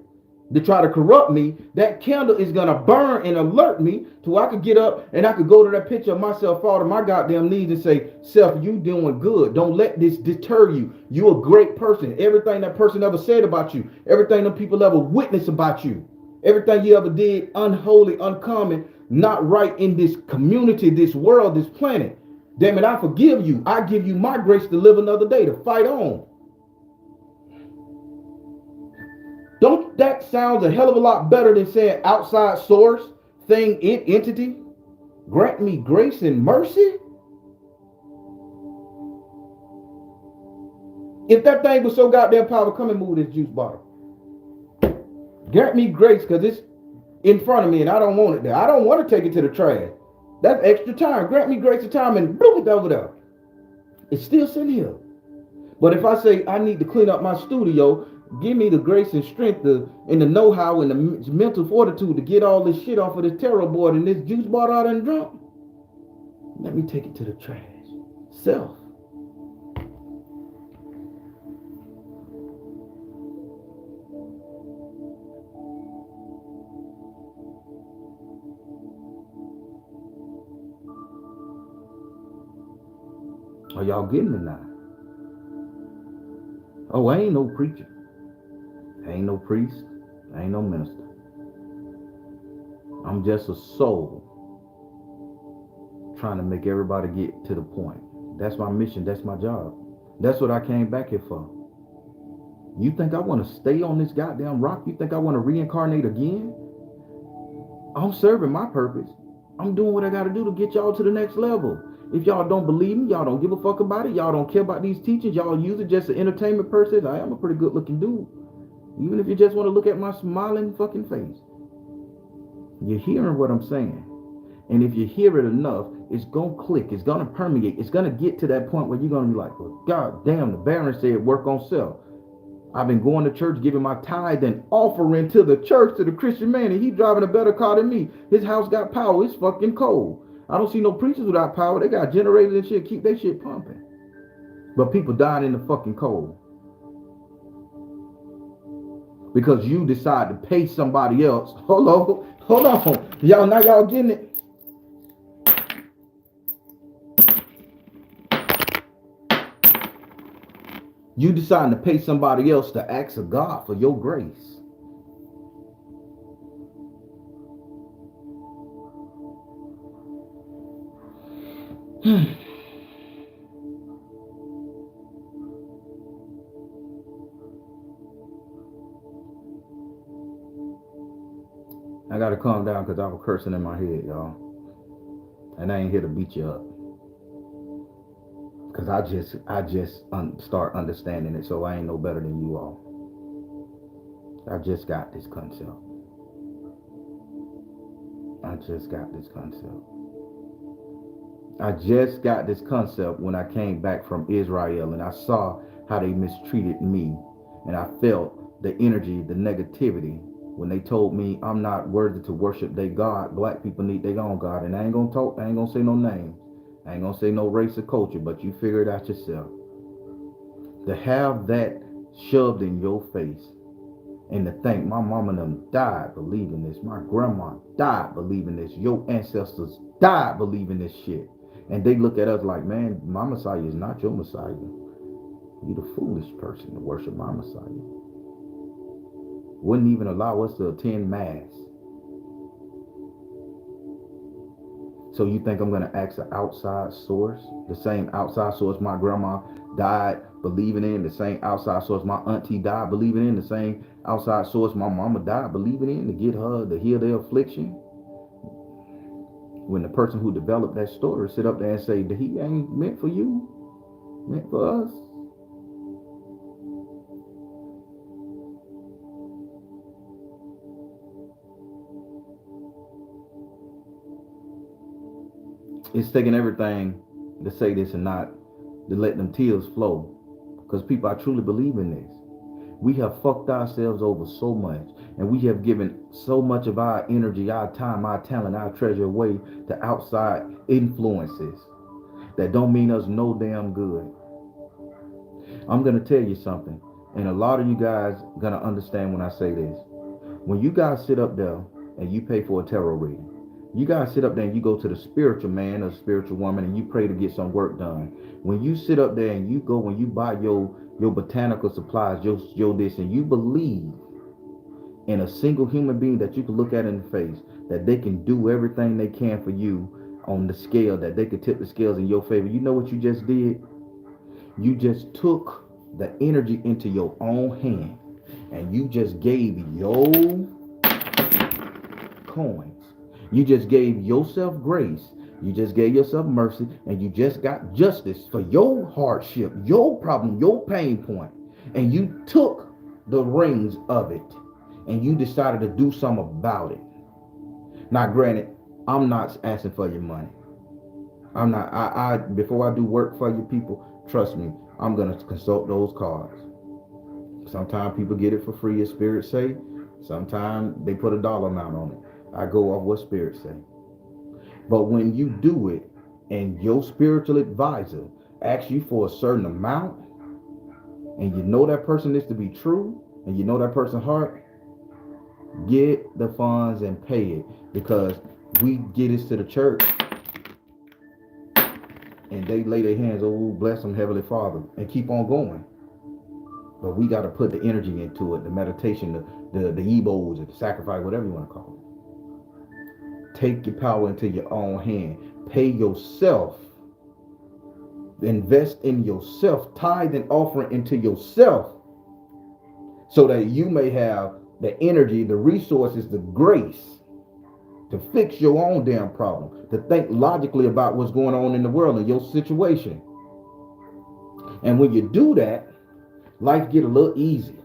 S1: to try to corrupt me, that candle is going to burn and alert me to I could get up and I could go to that picture of myself, fall to my goddamn knees and say, self, you doing good. Don't let this deter you. You a great person. Everything that person ever said about you, everything that people ever witnessed about you, everything you ever did unholy, uncommon, not right in this community, this world, this planet. Damn it, I forgive you. I give you my grace to live another day, to fight on. Don't that sound a hell of a lot better than saying outside source, thing, entity? Grant me grace and mercy? If that thing was so goddamn powerful, come and move this juice bottle. Grant me grace because it's in front of me and I don't want it there. I don't want to take it to the trash. That's extra time. Grant me grace and time and boom, it over there. It's still sitting here. But if I say I need to clean up my studio, give me the grace and strength and the know-how and the mental fortitude to get all this shit off of this tarot board and this juice bottle I done drunk. Let me take it to the trash. Self. Are y'all getting it now? Oh, I ain't no preacher. I ain't no priest. I ain't no minister. I'm just a soul trying to make everybody get to the point. That's my mission. That's my job. That's what I came back here for. You think I want to stay on this goddamn rock? You think I want to reincarnate again? I'm serving my purpose. I'm doing what I got to do to get y'all to the next level. If y'all don't believe me, y'all don't give a fuck about it, y'all don't care about these teachings, y'all use it just an entertainment purpose, I am a pretty good looking dude. Even if you just want to look at my smiling fucking face. You're hearing what I'm saying. And if you hear it enough, it's going to click. It's going to permeate. It's going to get to that point where you're going to be like, well, God damn, the Baron said work on self. I've been going to church, giving my tithe and offering to the church, to the Christian man, and he's driving a better car than me. His house got power. It's fucking cold. I don't see no preachers without power. They got generators and shit. Keep their shit pumping. But people dying in the fucking cold. because you decide to pay somebody else. Hold on. Y'all, now y'all getting it? You decide to pay somebody else to ask of God for your grace. I gotta calm down because I was cursing in my head, y'all. And I ain't here to beat you up. Because I just start understanding it, so I ain't no better than you all. I just got this concept. I just got this concept. I just got this concept when I came back from Israel and I saw how they mistreated me. And I felt the energy, the negativity. When they told me I'm not worthy to worship their God, black people need their own God. And I ain't gonna talk, I ain't gonna say no names. I ain't gonna say no race or culture, but you figure it out yourself. To have that shoved in your face and to think my mama and them died believing this, my grandma died believing this, your ancestors died believing this shit. And they look at us like, man, my Messiah is not your Messiah. You the foolish person to worship my Messiah. Wouldn't even allow us to attend Mass. So you think I'm going to ask an outside source? The same outside source my grandma died believing in, the same outside source my auntie died believing in, the same outside source my mama died believing in to get her to heal their affliction? When the person who developed that story sit up there and say that he ain't meant for you, meant for us. It's taking everything to say this and not to let them tears flow. Because people, I truly believe in this. We have fucked ourselves over so much, and we have given so much of our energy, our time, our talent, our treasure away to outside influences that don't mean us no damn good. I'm gonna tell you something, and a lot of you guys gonna understand when I say this. When you guys sit up there and you pay for a tarot reading, you guys sit up there and you go to the spiritual man or spiritual woman and you pray to get some work done. When you sit up there and you go, when you buy your botanical supplies, your this, and you believe in a single human being that you can look at in the face, that they can do everything they can for you on the scale, that they could tip the scales in your favor. You know what you just did? You just took the energy into your own hand and you just gave your coins. You just gave yourself grace. You just gave yourself mercy, and you just got justice for your hardship, your problem, your pain point. And you took the reins of it and you decided to do something about it. Now, granted, I'm not asking for your money. I'm not, I before I do work for you people, trust me, I'm gonna consult those cards. Sometimes people get it for free, as Spirit say. Sometimes they put a dollar amount on it. I go off what Spirit say. But when you do it and your spiritual advisor asks you for a certain amount and you know that person is to be true and you know that person's heart, get the funds and pay it, because we get this to the church and they lay their hands, oh, bless them, Heavenly Father, and keep on going. But we got to put the energy into it, the meditation, the ebos, the sacrifice, whatever you want to call it. Take your power into your own hand. Pay yourself. Invest in yourself. Tithe and offering into yourself, so that you may have the energy, the resources, the grace to fix your own damn problem, to think logically about what's going on in the world and your situation. And when you do that, life get a little easier.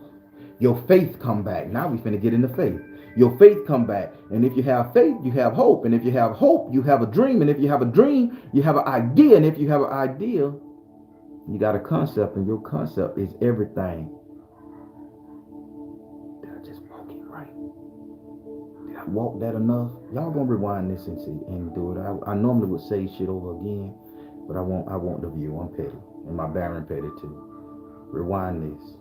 S1: Your faith come back. Now we finna get into faith. Your faith come back. And if you have faith, you have hope. And if you have hope, you have a dream. And if you have a dream, you have an idea. And if you have an idea, you got a concept. And your concept is everything. Did I just walk it right? Did I walk that enough? Y'all gonna rewind this and see and do it. I normally would say shit over again, but I want the view. I'm petty. And my Baron petty too. Rewind this.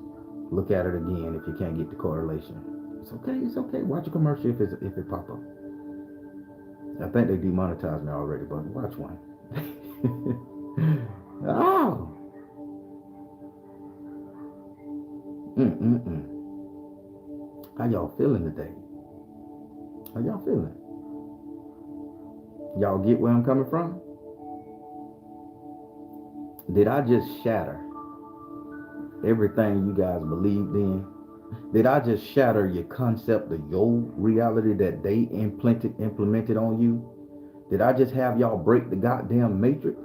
S1: Look at it again if you can't get the correlation. It's okay. It's okay. Watch a commercial if it pop up. I think they demonetized me already, but watch one. Oh. Mm-mm-mm. How y'all feeling today? How y'all feeling? Y'all get where I'm coming from? Did I just shatter everything you guys believed in? Did I just shatter your concept of your reality that they implemented on you? Did I just have y'all break the goddamn matrix?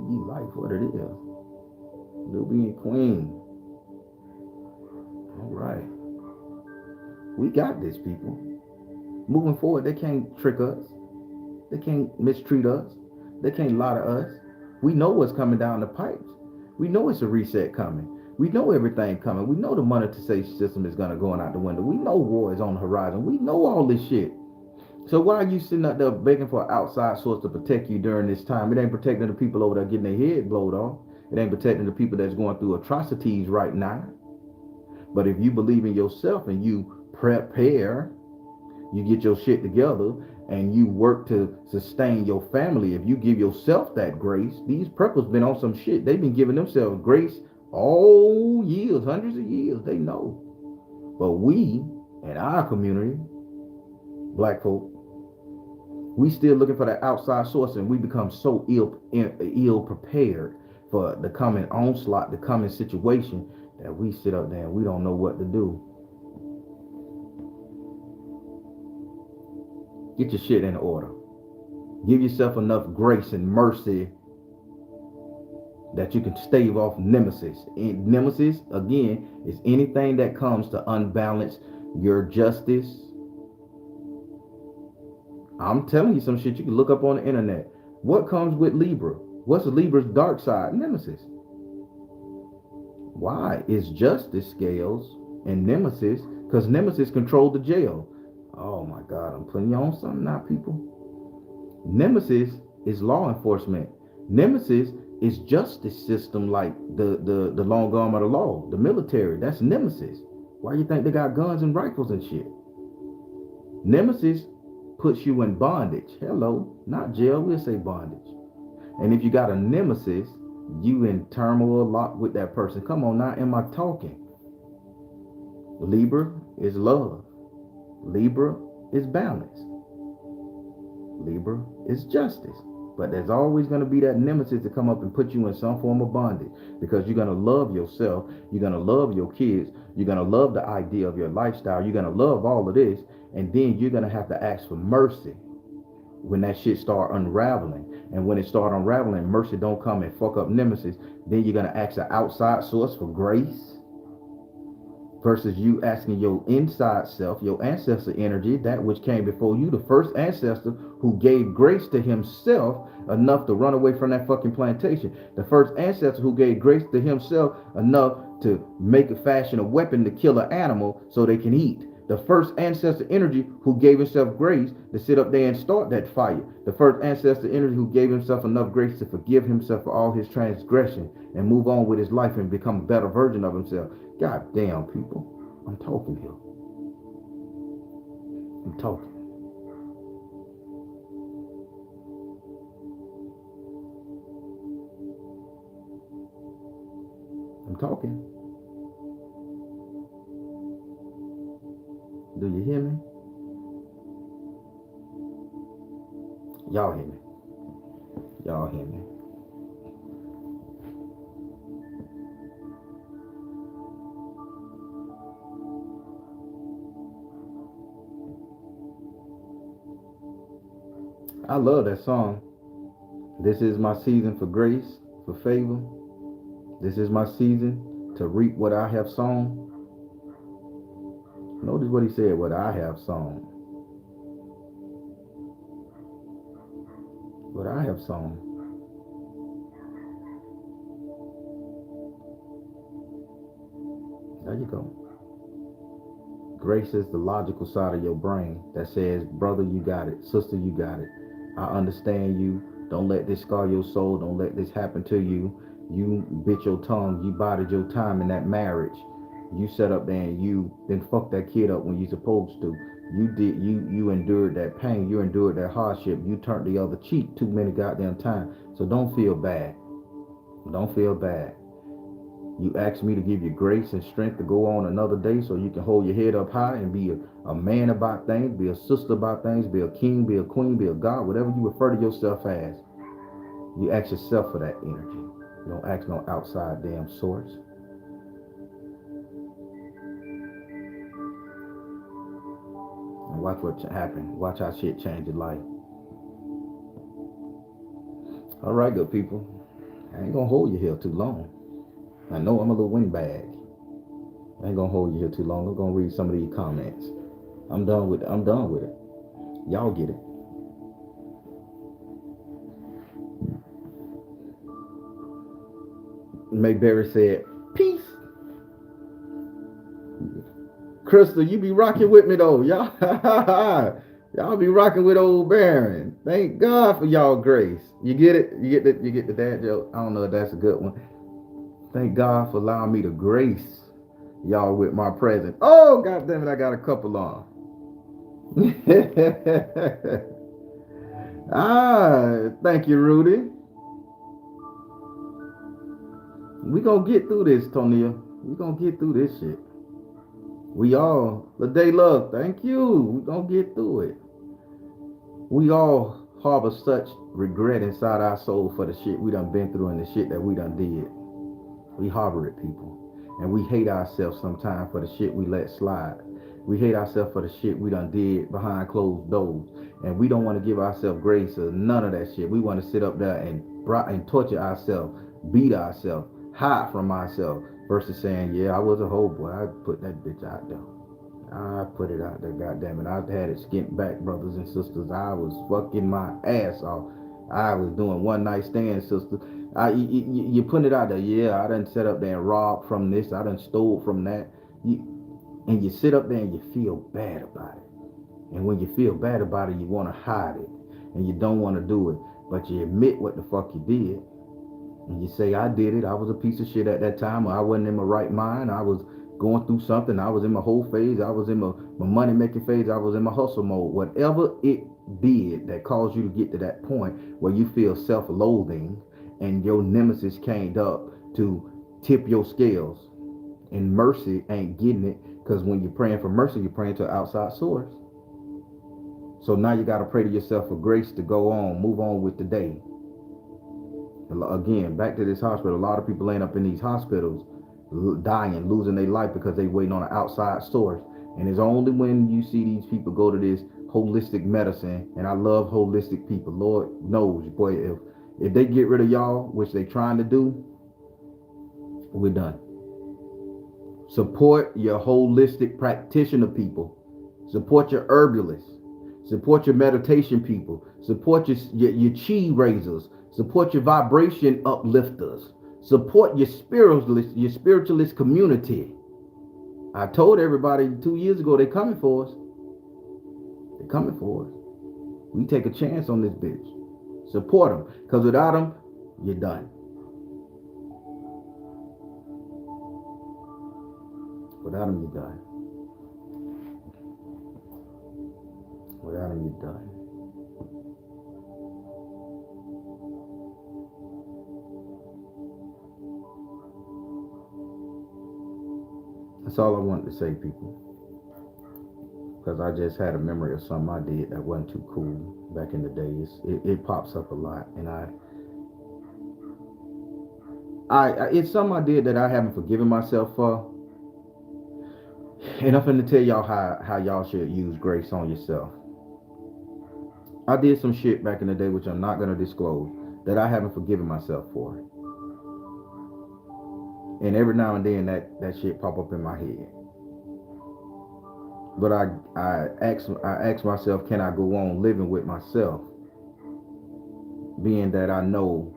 S1: Be life what it is. Nubian Queen. All right. We got this, people. Moving forward, they can't trick us. They can't mistreat us. They can't lie to us. We know what's coming down the pipes. We know it's a reset coming. We know everything coming. We know the monetization system is going to go out the window. We know war is on the horizon. We know all this shit. So why are you sitting out there begging for an outside source to protect you during this time? It ain't protecting the people over there getting their head blowed off. It ain't protecting the people that's going through atrocities right now. But if you believe in yourself and you prepare, you get your shit together and you work to sustain your family, if you give yourself that grace, these preppers been on some shit. They've been giving themselves grace all years, hundreds of years. They know. But we, in our community, black folk, we still looking for that outside source, and we become so ill prepared for the coming onslaught, the coming situation, that we sit up there and we don't know what to do. Get your shit in order. Give yourself enough grace and mercy that you can stave off nemesis. And nemesis, again, is anything that comes to unbalance your justice. I'm telling you some shit you can look up on the internet. What comes with Libra? What's Libra's dark side? Nemesis. Why? It's justice scales and nemesis, because nemesis controlled the jail. Oh my God, I'm putting you on something now, people. Nemesis is law enforcement. Nemesis is justice system, like the long arm of the law, the military. That's nemesis. Why you think they got guns and rifles and shit? Nemesis puts you in bondage. Hello, not jail, we'll say bondage. And if you got a nemesis, you in turmoil a lot with that person. Come on now, am I talking? Libra is love. Libra is balance. Libra is justice. But there's always going to be that nemesis to come up and put you in some form of bondage, because you're going to love yourself. You're going to love your kids. You're going to love the idea of your lifestyle. You're going to love all of this. And then you're going to have to ask for mercy when that shit start unraveling. And when it start unraveling, mercy don't come and fuck up nemesis. Then you're going to ask an outside source for grace, versus you asking your inside self, your ancestor energy, that which came before you, the first ancestor who gave grace to himself enough to run away from that fucking plantation. The first ancestor who gave grace to himself enough to make a fashion a weapon to kill an animal so they can eat. The first ancestor energy who gave himself grace to sit up there and start that fire. The first ancestor energy who gave himself enough grace to forgive himself for all his transgression and move on with his life and become a better version of himself. God damn, people. I'm talking here. I'm talking. I'm talking. Do you hear me? Y'all hear me? Y'all hear me? I love that song. This is my season for grace, for favor. This is my season to reap what I have sown. Notice what he said, what I have sown. What I have sown. There you go. Grace is the logical side of your brain that says, brother, you got it. Sister, you got it. I understand you. Don't let this scar your soul. Don't let this happen to you. You bit your tongue. You bided your time in that marriage. You set up there and you then fuck that kid up when you supposed to. You endured that pain. You endured that hardship. You turned the other cheek too many goddamn times. So don't feel bad. Don't feel bad. You asked me to give you grace and strength to go on another day so you can hold your head up high and be a man about things, be a sister about things, be a king, be a queen, be a god, whatever you refer to yourself as. You ask yourself for that energy. You don't ask no outside damn source. And watch what happens. Watch how shit change your life. All right, good people. I ain't gonna hold you here too long. I know I'm a little windbag. I ain't gonna hold you here too long. I'm gonna read some of these comments. I'm done with it. Y'all get it. Mayberry said, peace. Crystal, you be rocking with me though. Y'all be rocking with old Baron. Thank God for y'all grace. You get it? You get the dad joke? I don't know if that's a good one. Thank God for allowing me to grace y'all with my presence. Oh, God damn it, I got a couple on. Thank you, Rudy. We gonna get through this, Tonia. We gonna get through this shit. We all, the day love, thank you. We gonna get through it. We all harbor such regret inside our soul for the shit we done been through and the shit that we done did. We harbor it, people. And we hate ourselves sometimes for the shit we let slide. We hate ourselves for the shit we done did behind closed doors. And we don't want to give ourselves grace or none of that shit. We want to sit up there and torture ourselves, beat ourselves, hide from ourselves, versus saying, yeah, I was a hoe boy. I put that bitch out there. I put it out there, goddamn it. I've had it skint back, brothers and sisters. I was fucking my ass off. I was doing one night stands, sister. You putting it out there. Yeah, I done set up there and robbed from this. I done stole from that. And you sit up there and you feel bad about it. And when you feel bad about it, you want to hide it. And you don't want to do it. But you admit what the fuck you did. And you say, I did it. I was a piece of shit at that time. Or I wasn't in my right mind. I was going through something. I was in my whole phase. I was in my money making phase. I was in my hustle mode. Whatever it did that caused you to get to that point where you feel self-loathing and your nemesis came up to tip your scales, and mercy ain't getting it, because when you're praying for mercy, you're praying to an outside source. So now you got to pray to yourself for grace to go on, move on with the day. Again, back to this hospital. A lot of people end up in these hospitals dying, losing their life because they waiting on an outside source. And it's only when you see these people go to this holistic medicine, and I love holistic people. Lord knows, boy, if they get rid of y'all, which they trying to do, we're done. Support your holistic practitioner people. Support your herbalists. Support your meditation people. Support your chi raisers. Support your vibration uplifters. Support your spiritualist community. I told everybody 2 years ago they coming for us. They're coming for us. We take a chance on this bitch. Support them. Because without them, you're done. Without them, you're done. Without them, you're done. That's all I wanted to say, people. Because I just had a memory of something I did that wasn't too cool back in the days. It pops up a lot, and it's something I did that I haven't forgiven myself for. And I'm finna tell y'all how y'all should use grace on yourself. I did some shit back in the day, which I'm not gonna disclose, that I haven't forgiven myself for. And every now and then that shit pop up in my head. But I ask myself, can I go on living with myself? Being that I know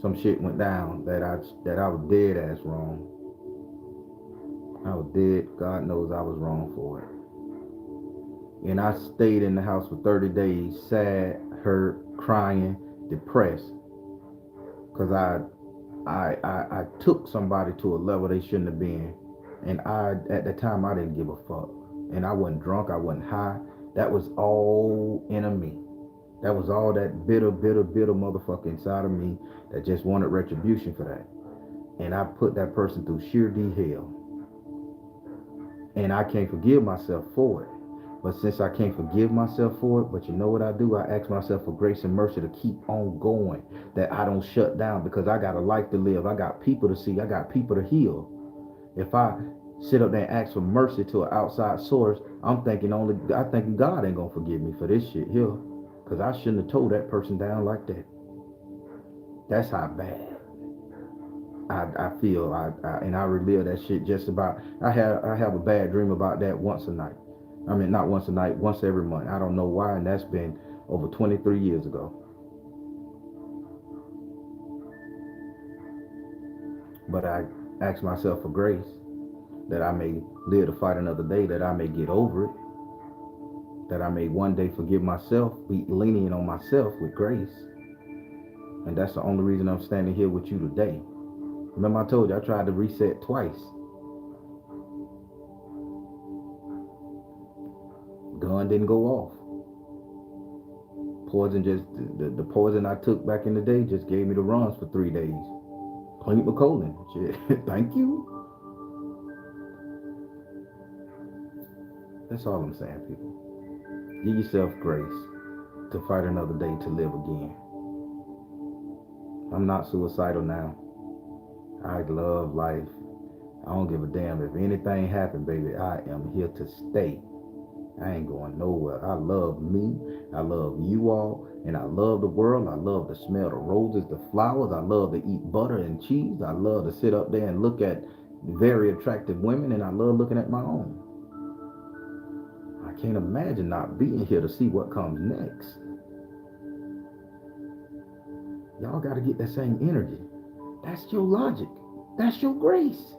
S1: some shit went down that I was dead ass wrong. I was dead. God knows I was wrong for it. And I stayed in the house for 30 days, sad, hurt, crying, depressed because I took somebody to a level they shouldn't have been, and at the time I didn't give a fuck, and I wasn't drunk, I wasn't high. That was all in me. That was all that bitter motherfucker inside of me that just wanted retribution for that. And I put that person through sheer D hell. And I can't forgive myself for it. But since I can't forgive myself for it, but you know what I do? I ask myself for grace and mercy to keep on going, that I don't shut down, because I got a life to live. I got people to see. I got people to heal. If I sit up there and ask for mercy to an outside source, I'm thinking God ain't gonna forgive me for this shit here, because I shouldn't have told that person down like that. That's how bad I feel. And I relive that shit just about. I have a bad dream about that once a night. I mean, not once a night, once every month. I don't know why, and that's been over 23 years ago. But I ask myself for grace, that I may live to fight another day, that I may get over it, that I may one day forgive myself, be lenient on myself with grace. And that's the only reason I'm standing here with you today. Remember I told you I tried to reset twice. Gun didn't go off. Poison just, the poison I took back in the day just gave me the runs for 3 days. Clean my colon. Shit. Thank you. That's all I'm saying, people. Give yourself grace to fight another day, to live again. I'm not suicidal now. I love life. I don't give a damn if anything happened, baby. I am here to stay. I ain't going nowhere. I love me. I love you all. And I love the world. I love to smell the roses, the flowers. I love to eat butter and cheese. I love to sit up there and look at very attractive women. And I love looking at my own. I can't imagine not being here to see what comes next. Y'all got to get that same energy. That's your logic. That's your grace.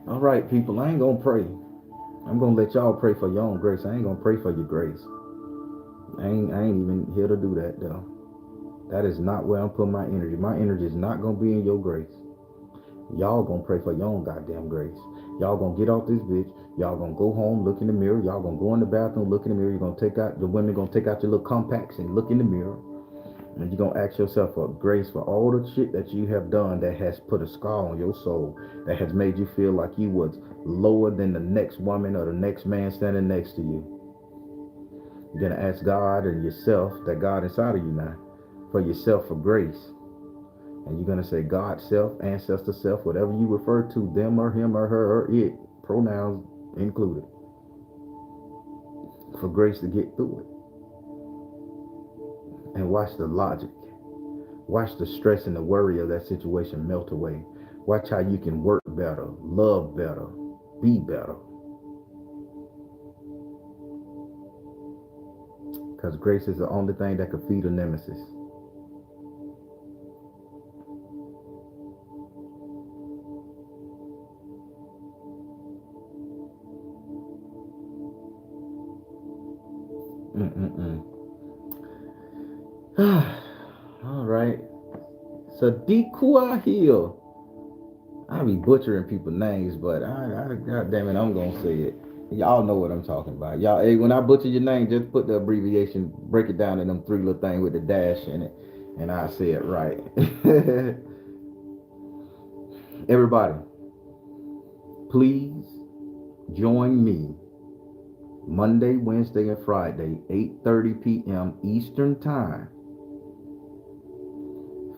S1: All right, people, I ain't going to pray. I'm going to let y'all pray for your own grace. I ain't going to pray for your grace. I ain't even here to do that, though. That is not where I'm putting my energy. My energy is not going to be in your grace. Y'all going to pray for your own goddamn grace. Y'all going to get off this bitch. Y'all going to go home, look in the mirror. Y'all going to go in the bathroom, look in the mirror. You're going to take out, the women going to take out your little compacts and look in the mirror. And you're going to ask yourself for grace for all the shit that you have done that has put a scar on your soul, that has made you feel like you was lower than the next woman or the next man standing next to you. You're going to ask God and yourself, that God inside of you now, for yourself for grace. And you're going to say God, self, ancestor, self, whatever you refer to, them or him or her or it, pronouns included, for grace to get through it. And watch the logic. Watch the stress and the worry of that situation melt away. Watch how you can work better, love better, be better. Because grace is the only thing that can feed a nemesis. All right. So Dikua Hill. I be butchering people's names, but God damn it, I'm gonna say it. Y'all know what I'm talking about. Y'all, hey, when I butcher your name, just put the abbreviation, break it down in them 3 little things with the dash in it, and I say it right. Everybody, please join me Monday, Wednesday, and Friday, 8:30 p.m. Eastern Time,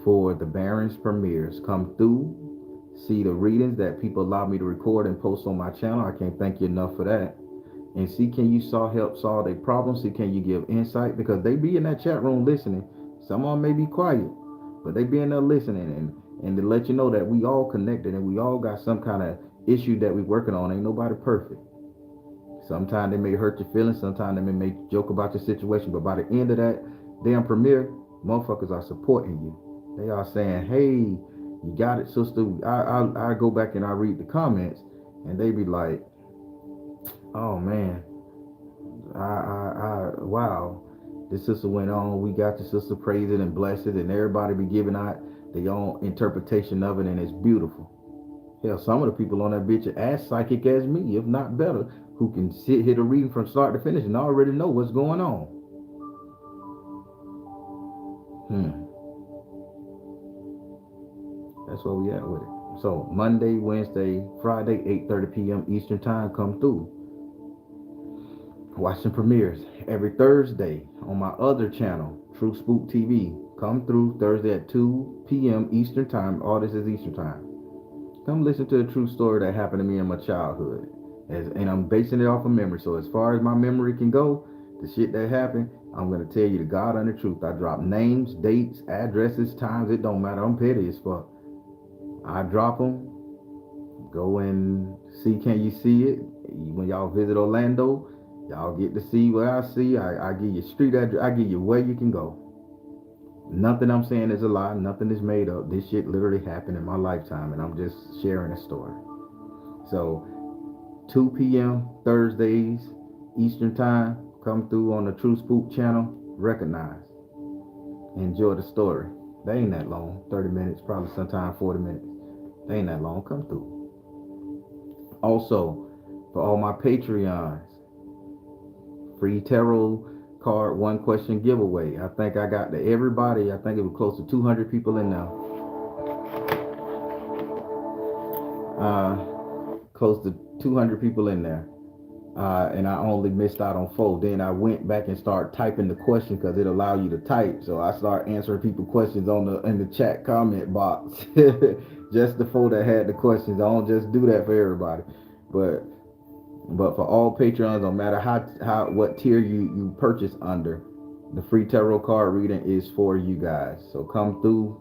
S1: for the Barron's premieres. Come through, see the readings that people allow me to record and post on my channel. I can't thank you enough for that. And see, can you help solve their problems? See, can you give insight? Because they be in that chat room listening. Some of them may be quiet, but they be in there listening, and to let you know that we all connected and we all got some kind of issue that we working on. Ain't nobody perfect. Sometimes they may hurt your feelings. Sometimes they may make joke about your situation. But by the end of that damn premiere, motherfuckers are supporting you. They are saying, hey, You got it, sister. I go back and I read the comments, and they be like, oh man, wow. This sister went on. We got the sister praising and blessed, and everybody be giving out their own interpretation of it, and it's beautiful. Hell, some of the people on that bitch are as psychic as me, if not better, who can sit here to read from start to finish and already know what's going on. That's where we at with it. So Monday, Wednesday, Friday, 8:30 p.m. Eastern time, come through. Watching premieres every Thursday on my other channel, True Spook TV. Come through Thursday at 2 p.m. Eastern time. All this is Eastern time. Come listen to a true story that happened to me in my childhood. And I'm basing it off of memory. So as far as my memory can go, the shit that happened, I'm going to tell you the God and the truth. I drop names, dates, addresses, times. It don't matter. I'm petty as fuck. I drop them. Go and see, can you see it? When y'all visit Orlando, y'all get to see what I see. I give you street address. I give you where you can go. Nothing I'm saying is a lie. Nothing is made up. This shit literally happened in my lifetime, and I'm just sharing a story. So 2 p.m. Thursdays Eastern time, come through on the True Spook channel. Recognize. Enjoy the story. They ain't that long. 30 minutes, probably sometime 40 minutes. They ain't that long. Come through. Also, for all my Patreons, free tarot card one question giveaway. I think I got to everybody. I think it was close to 200 people in there. Close to 200 people in there. And I only missed out on 4. Then I went back and started typing the question because it allowed you to type. So I started answering people questions in the chat comment box. Just the 4 that had the questions. I don't just do that for everybody. But for all Patreons, no matter what tier you purchase under, the free tarot card reading is for you guys. So come through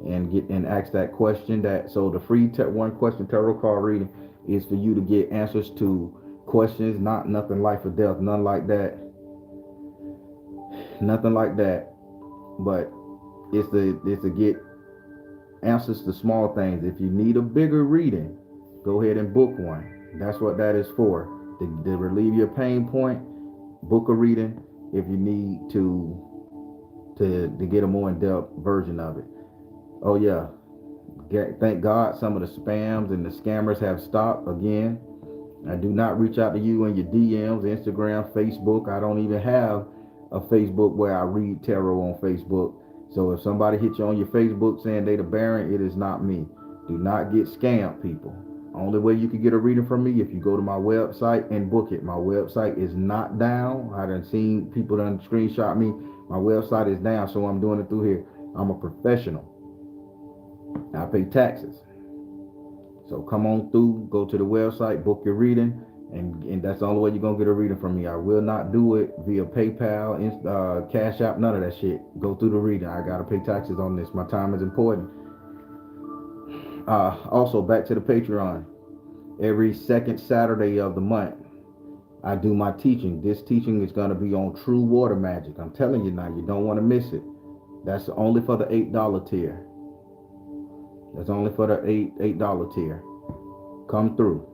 S1: and ask that question. So the free one question tarot card reading is for you to get answers to questions, nothing life or death, nothing like that. But it's to get answers to small things. If you need a bigger reading, go ahead and book one. That's what that is for. To relieve your pain point, book a reading if you need to get a more in-depth version of it. Oh yeah. Thank God some of the spams and the scammers have stopped again. I do not reach out to you in your DMs, Instagram, Facebook. I don't even have a Facebook where I read tarot on Facebook. So if somebody hits you on your Facebook saying they the Baron, it is not me. Do not get scammed, people. Only way you can get a reading from me if you go to my website and book it. My website is not down. I done seen people done screenshot me. My website is down, so I'm doing it through here. I'm a professional. I pay taxes. So come on through, go to the website, book your reading, and that's the only way you're going to get a reading from me. I will not do it via PayPal, Cash App, none of that shit. Go through the reading. I got to pay taxes on this. My time is important. Also, back to the Patreon. Every second Saturday of the month, I do my teaching. This teaching is going to be on true water magic. I'm telling you now, you don't want to miss it. That's only for the $8 tier. That's only for the $8 tier. Come through.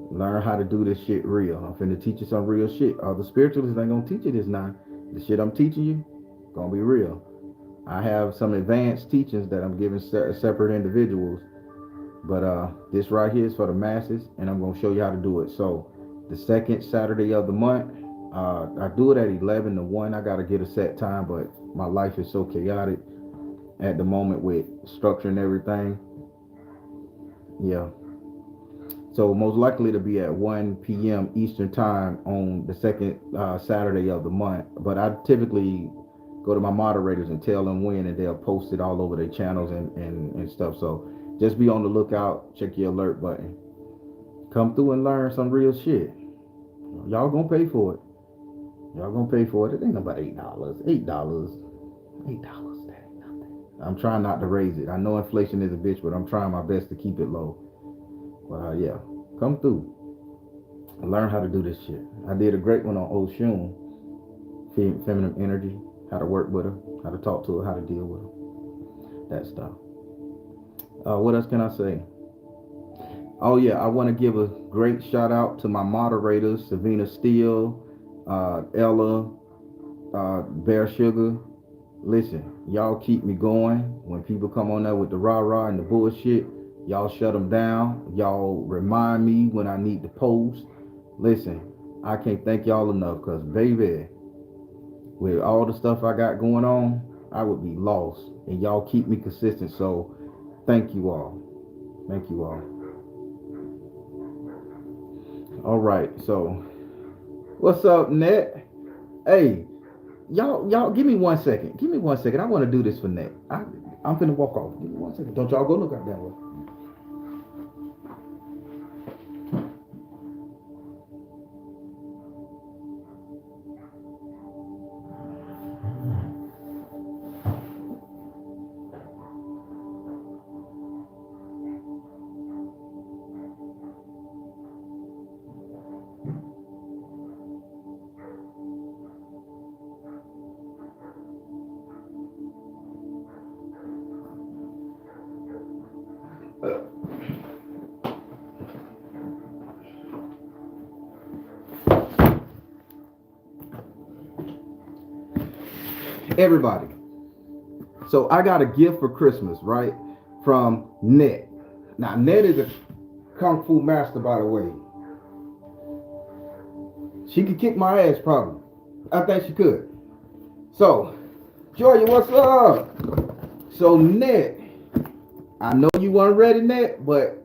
S1: Learn how to do this shit real. I'm finna teach you some real shit. Other spiritualists ain't gonna teach you this now. The shit I'm teaching you, gonna be real. I have some advanced teachings that I'm giving separate individuals. But this right here is for the masses, and I'm gonna show you how to do it. So the second Saturday of the month, I do it at 11 to 1. I gotta get a set time, but my life is so chaotic at the moment with structure and everything. Yeah. So most likely to be at 1 p.m. Eastern time on the second Saturday of the month. But I typically go to my moderators and tell them when, and they'll post it all over their channels and stuff. So just be on the lookout. Check your alert button. Come through and learn some real shit. Y'all gonna pay for it. Y'all gonna pay for it. It ain't about $8. $8. That ain't nothing. I'm trying not to raise it. I know inflation is a bitch, but I'm trying my best to keep it low. But yeah, come through. Learn how to do this shit. I did a great one on S.O.L, feminine energy, how to work with her, how to talk to her, how to deal with her. that stuff. What else can I say? Oh yeah, I want to give a great shout out to my moderators, Savina Steele, Ella, Bear Sugar. Listen, y'all keep me going. When people come on there with the rah-rah and the bullshit, y'all shut them down. Y'all remind me when I need to post. Listen, I can't thank y'all enough, because baby, with all the stuff I got going on, I would be lost. And y'all keep me consistent. So thank you all. Thank you all. All right. So what's up, Net? Hey, y'all, give me 1 second. Give me 1 second. I want to do this for Net. I'm finna walk off. Give me 1 second. Don't y'all go look out that way. Everybody. So I got a gift for Christmas, right? From Net. Now, Net is a Kung Fu master, by the way. She could kick my ass, probably. I think she could. So, Joya, what's up? So, Net, I know you weren't ready, Net, but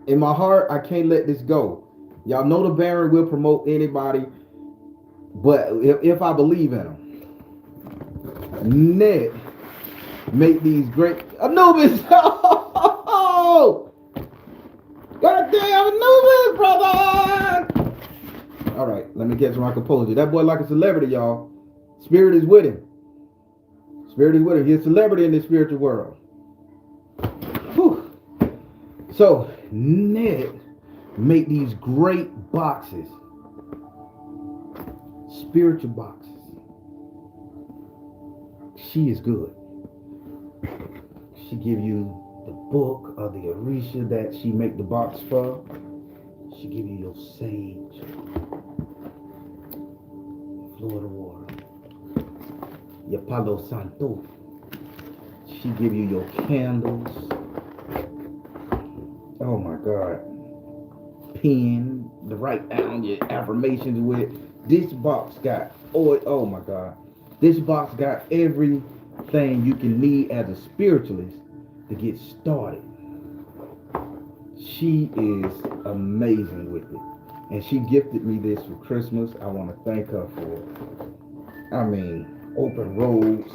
S1: in my heart, I can't let this go. Y'all know the Baron will promote anybody, but if I believe in him. Net, make these great Anubis. Oh, goddamn Anubis, brother. All right, let me catch my composure. That boy like a celebrity, y'all. Spirit is with him. Spirit is with him. He's a celebrity in the spiritual world. Whew. So Ned make these great boxes, spiritual boxes. She is good. She give you the book or the Orisha that she make the box for. She give you your sage, Florida water, your Palo Santo. She give you your candles. Oh my God. Pen, the write down your affirmations with. This box got, oh my God. This box got everything you can need as a spiritualist to get started. She is amazing with it. And she gifted me this for Christmas. I want to thank her for it. I mean, open roads.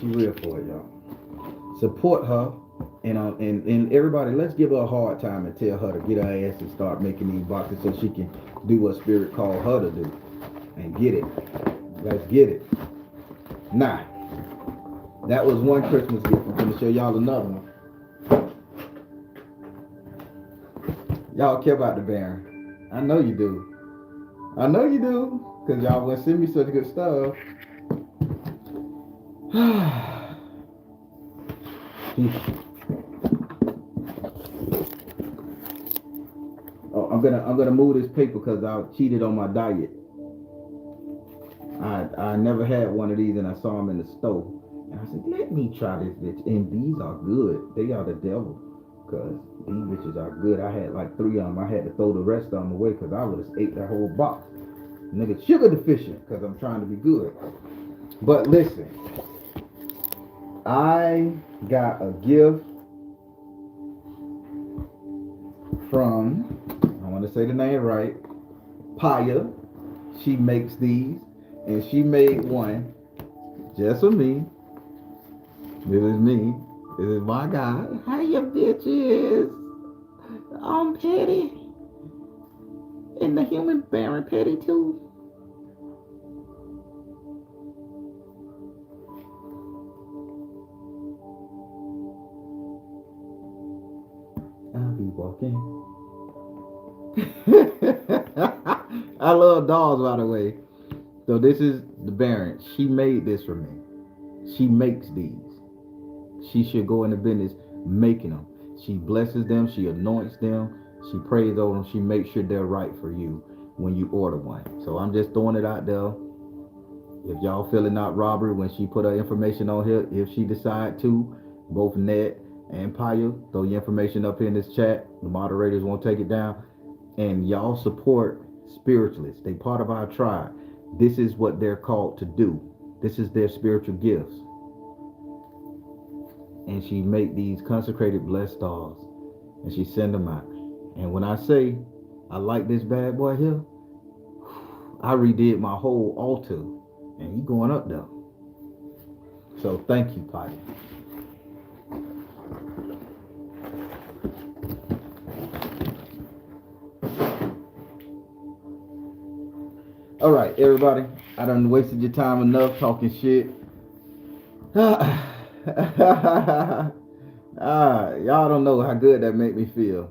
S1: She real for it, y'all. Support her. And everybody, let's give her a hard time and tell her to get her ass and start making these boxes so she can do what Spirit called her to do. And get it. Let's get it. Now, that was one Christmas gift. I'm going to show y'all another one. Y'all care about the Baron. I know you do. I know you do. Because y'all will send me such good stuff. Oh, I'm gonna move this paper because I cheated on my diet. I never had one of these, and I saw them in the store, and I said, let me try this bitch. And these are good. They are the devil, because these bitches are good. I had like 3 of them. I had to throw the rest of them away because I would have ate that whole box. Nigga, sugar deficient because I'm trying to be good. But listen, I got a gift from, I want to say the name right, Paya. She makes these, and she made one just for me. This is me. This is my guy. How you bitches? I'm petty. And the human Baron petty too. I'll be walking. I love dolls, by the way. So this is the Baron. She made this for me. She makes these. She should go into business making them. She blesses them. She anoints them. She prays over them. She makes sure they're right for you when you order one. So I'm just throwing it out there. If y'all feeling not robbery when she put her information on here, if she decide to, both Ned and Paya, throw your information up here in this chat. The moderators won't take it down. And y'all support spiritualists. They part of our tribe. This is what they're called to do. This is their spiritual gifts. And she make these consecrated blessed stars, and she send them out. And when I say I like this bad boy here, I redid my whole altar, and he going up there. So thank you, Patty. All right, everybody. I done wasted your time enough talking shit. Y'all don't know how good that make me feel.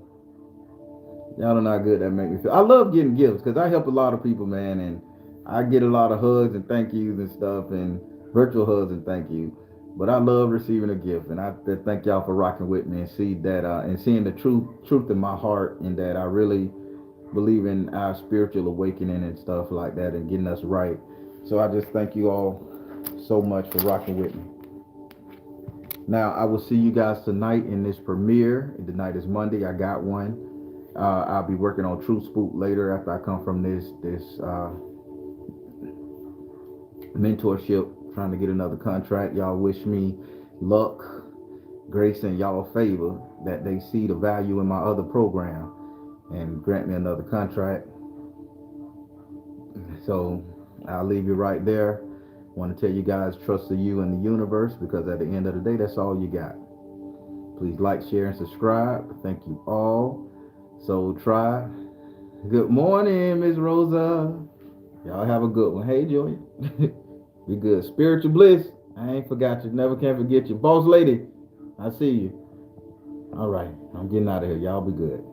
S1: Y'all don't know how good that make me feel. I love getting gifts because I help a lot of people, man, and I get a lot of hugs and thank yous and stuff, and virtual hugs and thank you. But I love receiving a gift, and I thank y'all for rocking with me and see that and seeing the truth in my heart, and that I really believe in our spiritual awakening and stuff like that, and getting us right. So I just thank you all so much for rocking with me. Now I will see you guys tonight in this premiere. The night is Monday. I got one. I'll be working on True Spook later after I come from this mentorship, trying to get another contract. Y'all wish me luck, grace, and y'all favor that they see the value in my other program and grant me another contract. So I'll leave you right there. Want to tell you guys, trust in you and the universe, because at the end of the day, that's all you got. Please like, share, and subscribe. Thank you all. So try. Good morning, Miss Rosa. Y'all have a good one. Hey, Julia. Be good. Spiritual bliss. I ain't forgot you. Never can forget you. Boss lady, I see you. All right. I'm getting out of here. Y'all be good.